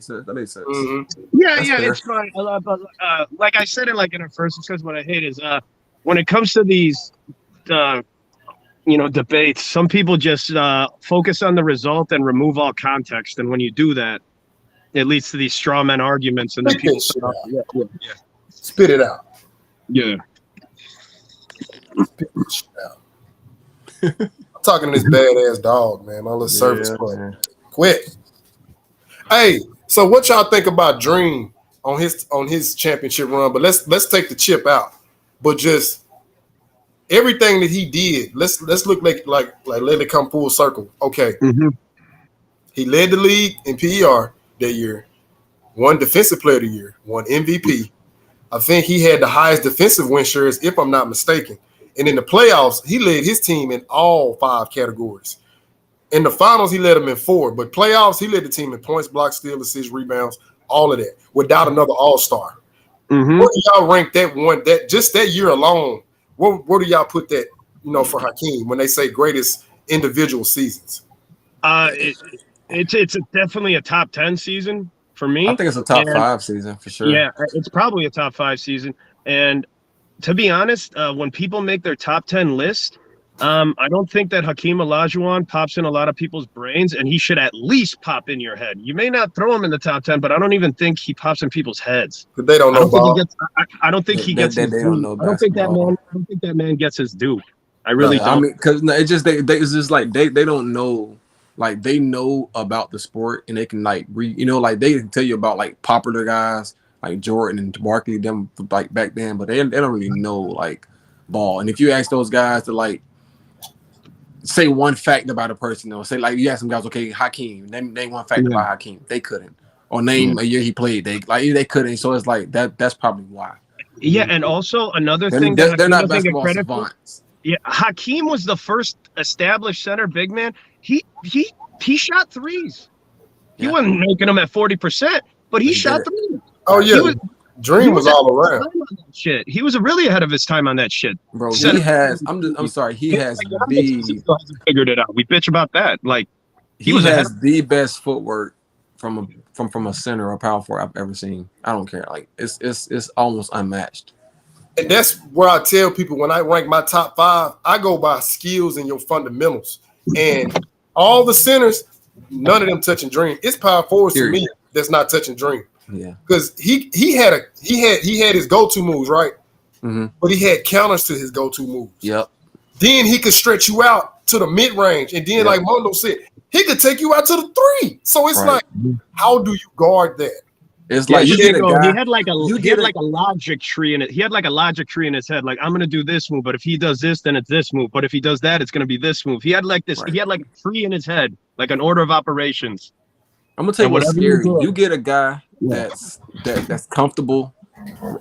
sense. That makes sense. Mm-hmm. Yeah, it's fine. Like I said it in our first discussion, what I hate is when it comes to these debates, some people just focus on the result and remove all context. And when you do that, it leads to these straw man arguments, and then people spit it out. Yeah. Spit it out. I'm talking to this badass dog, man. My little service boy. Quit. Hey, so what y'all think about Dream on his championship run? But let's take the chip out. But just everything that he did, let's look like let it come full circle. Okay. Mm-hmm. He led the league in PER that year, won Defensive Player of the Year, won MVP. I think he had the highest defensive win shares, if I'm not mistaken. And in the playoffs, he led his team in all 5 categories. In the finals, he led them in 4. But playoffs, he led the team in points, blocks, steals, assists, rebounds, all of that, without another all-star. Mm-hmm. What do y'all rank that year alone? Where do y'all put that, for Hakeem when they say greatest individual seasons? It's definitely a top 10 season for me. I think it's a top 5 season for sure. Yeah, it's probably a top 5 season. And to be honest, when people make their top 10 list, I don't think that Hakeem Olajuwon pops in a lot of people's brains, and he should at least pop in your head. You may not throw him in the top 10, but I don't even think he pops in people's heads. But they don't know ball. I don't think he gets his due. I don't think that man gets his due. I really don't. I mean, because it's just like they don't know. Like they know about the sport and they can like they can tell you about like popular guys like Jordan and Barkley, them like back then, but they don't really know like ball. And if you ask those guys to like say one fact about a person, though. Say like you ask some guys, okay, Hakeem, name one fact about Hakeem. They couldn't, or name a year he played. They couldn't. So it's like that. That's probably why. Yeah, and also another thing they're that not basketball savants. Yeah, Hakeem was the first established center big man. He shot threes. He wasn't making them at 40%, but he shot threes. Oh yeah, Dream was all around. Shit, he was really ahead of his time on that shit, bro. He has. I'm sorry. He has figured it out. We bitch about that. Like he has the best footwork from a center or power forward I've ever seen. I don't care. Like it's almost unmatched. And that's where I tell people when I rank my top 5, I go by skills and your fundamentals. And all the centers, none of them touching Dream. It's power forwards to me that's not touching Dream. Yeah, because he had his go-to moves, right? Mm-hmm. But he had counters to his go-to moves. Yep. Then he could stretch you out to the mid-range, and then like Mondo said, he could take you out to the 3. So it's like, how do you guard that? It's like you get a guy. He had like a logic tree in it. He had like a logic tree in his head. Like, I'm gonna do this move, but if he does this, then it's this move. But if he does that, it's gonna be this move. He had like this. He had like a tree in his head, like an order of operations. I'm gonna tell you what's scary. You get a guy that's comfortable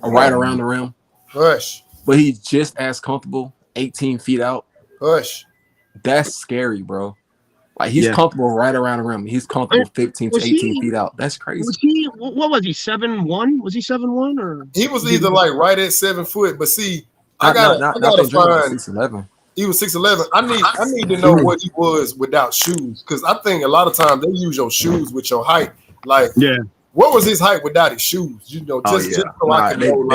right around the rim. Hush. But he's just as comfortable 18 feet out. Hush. That's scary, bro. Like he's comfortable right around the rim. He's comfortable 15 to 18 feet out. That's crazy. What was he? 7'1"? Was he 7'1" or he was either like right at 7 foot? But see, I gotta find 6'11". He was 6'11". I need to know what he was without shoes, because I think a lot of times they use your shoes with your height. Like, what was his height without his shoes? You know, just so I can know.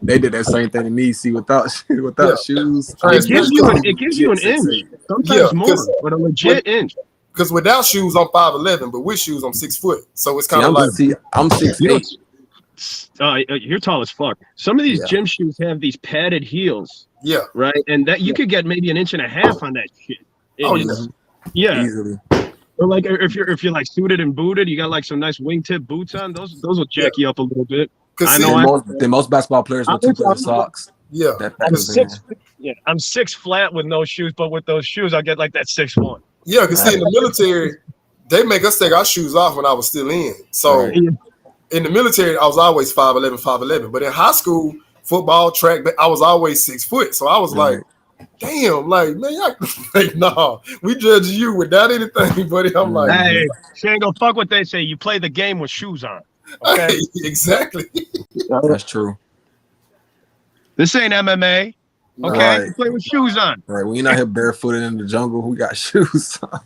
They did that same thing to me. See, without shoes, it gives you an inch, sometimes more, but a legit inch. Because without shoes, I'm 5'11", but with shoes, I'm 6 foot. So it's kind of like I'm 6'8". You're tall as fuck. Some of these gym shoes have these padded heels. Yeah. Right, and that you could get maybe an inch and a half on that shit. Easily. Or like if you're like suited and booted, you got like some nice wingtip boots on. Those will jack you up a little bit. I know most basketball players wear 2 pairs of socks. Yeah. I'm 6 flat with no shoes, but with those shoes, I get like that 6'1". Yeah, because see, in the military, they make us take our shoes off when I was still in. So in the military, I was always 5'11", but in high school, football, track, I was always 6 foot. So I was like, damn, like, man, nah, we judge you without anything, buddy. I'm like, hey, Shango, fuck what they say. You play the game with shoes on. Okay? Hey, exactly. That's true. This ain't MMA. Okay, you play with shoes on. Right, when you're not here barefooted in the jungle, we got shoes on.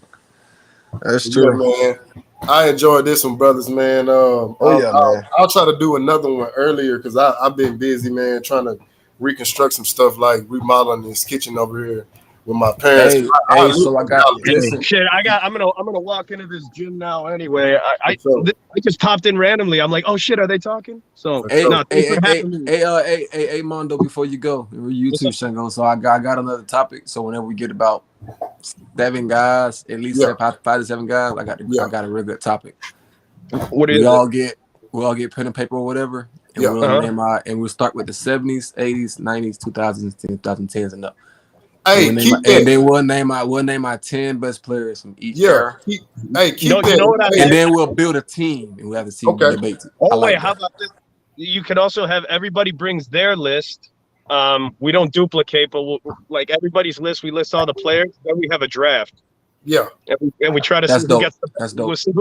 That's true, man. I enjoyed this one, brothers, man. man. I'll try to do another one earlier because I've been busy, man, trying to reconstruct some stuff like remodeling this kitchen over here with my parents. I'm gonna walk into this gym now anyway. I just popped in randomly. I'm like, oh shit, are they talking? So hey Mondo, before you go, you too, Shango. So I got another topic. So whenever we get about 7 guys, at least 5 to 7 guys, I got a real good topic. What is we all get pen and paper or whatever, and we'll start with the 70s, 80s, 90s, 2000s, 2010s, and up. Hey, and then we'll name our 10 best players from each era. And then we'll build a team, and we'll have a team debate. How about this? You could also have everybody brings their list. We don't duplicate, but like everybody's list, we list all the players. Then we have a draft. Yeah, and we try to see who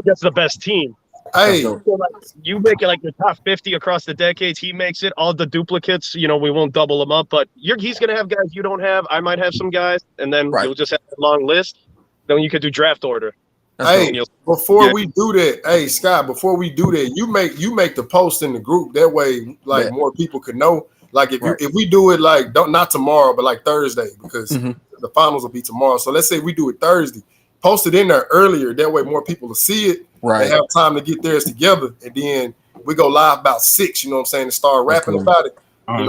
gets the best team. Hey, so like, you make it like the top 50 across the decades. He makes it. All the duplicates, we won't double them up. But he's gonna have guys you don't have. I might have some guys, and then you'll just have a long list. Then you could do draft order. Before we do that, hey Scott, before we do that, you make the post in the group. That way, more people could know. Like if we do it like not tomorrow, but like Thursday, because the finals will be tomorrow. So let's say we do it Thursday. Post it in there earlier. That way, more people will see it. Right. They have time to get theirs together, and then we go live about 6. You know what I'm saying? And start rapping about it.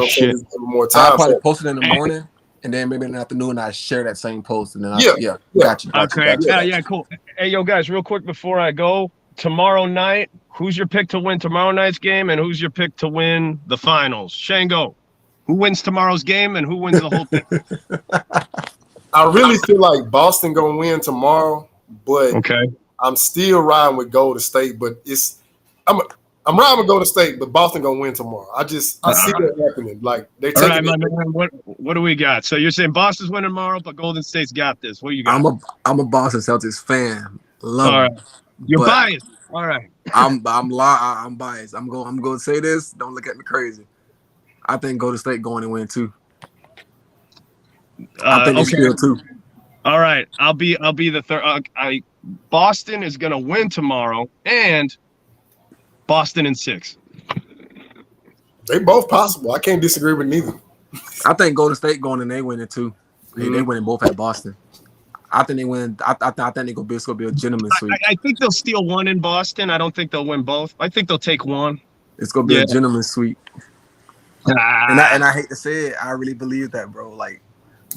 Shit. More time. I'll probably post it in the morning, and then maybe in the afternoon I share that same post, and then got you. Yeah, cool. Hey, yo, guys, real quick before I go, tomorrow night, who's your pick to win tomorrow night's game, and who's your pick to win the finals? Shango, who wins tomorrow's game, and who wins the whole thing? I really feel like Boston gonna win tomorrow, but Okay. I'm still riding with Golden State. But I'm riding with Golden State, but Boston gonna win tomorrow. I see that happening. Like they're All taking. right, my man. What do we got? So you're saying Boston's winning tomorrow, but Golden State's got this. What do you got? I'm a Boston Celtics fan. Love All right. them. You're biased. All right. I'm biased. I'm going to say this. Don't look at me crazy. I think Golden State going to win too. I think they still too. All right. I'll be the third. Boston is going to win tomorrow, and Boston in 6. They both possible. I can't disagree with neither. I think Golden State going and they winning too. They winning both at Boston. I think they win. I think they go be a gentleman's sweep. I think they'll steal one in Boston. I don't think they'll win both. I think they'll take one. It's gonna be a gentleman's sweep. And I hate to say it, I really believe that, bro. Like,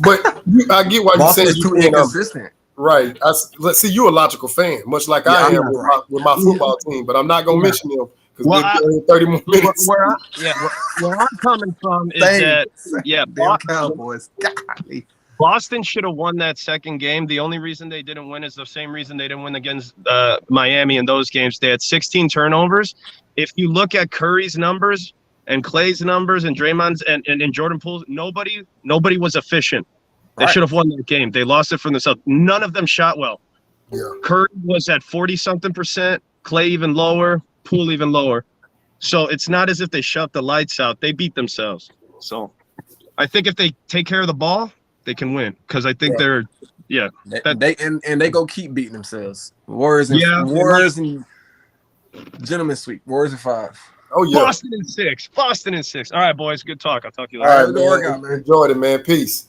but I get why you saying Boston's too inconsistent. Right. Let's see. You're a logical fan, much like I am with my football team. But I'm not gonna mention them because they're 30 more minutes. Where I'm coming from is that Cowboys. Golly. Boston should have won that second game. The only reason they didn't win is the same reason they didn't win against Miami in those games. They had 16 turnovers. If you look at Curry's numbers and Clay's numbers and Draymond's and Jordan Poole's, nobody was efficient. They should have won that game. They lost it from themselves. None of them shot well. Yeah. Curry was at 40-something%. Clay even lower. Poole even lower. So it's not as if they shut the lights out. They beat themselves. So I think if they take care of the ball, they can win because I think they go keep beating themselves. Warriors and gentlemen sweep. Warriors in 5. Oh yeah. Boston in 6. All right, boys. Good talk. I'll talk to you later. All right, man. Enjoyed it, man. Peace.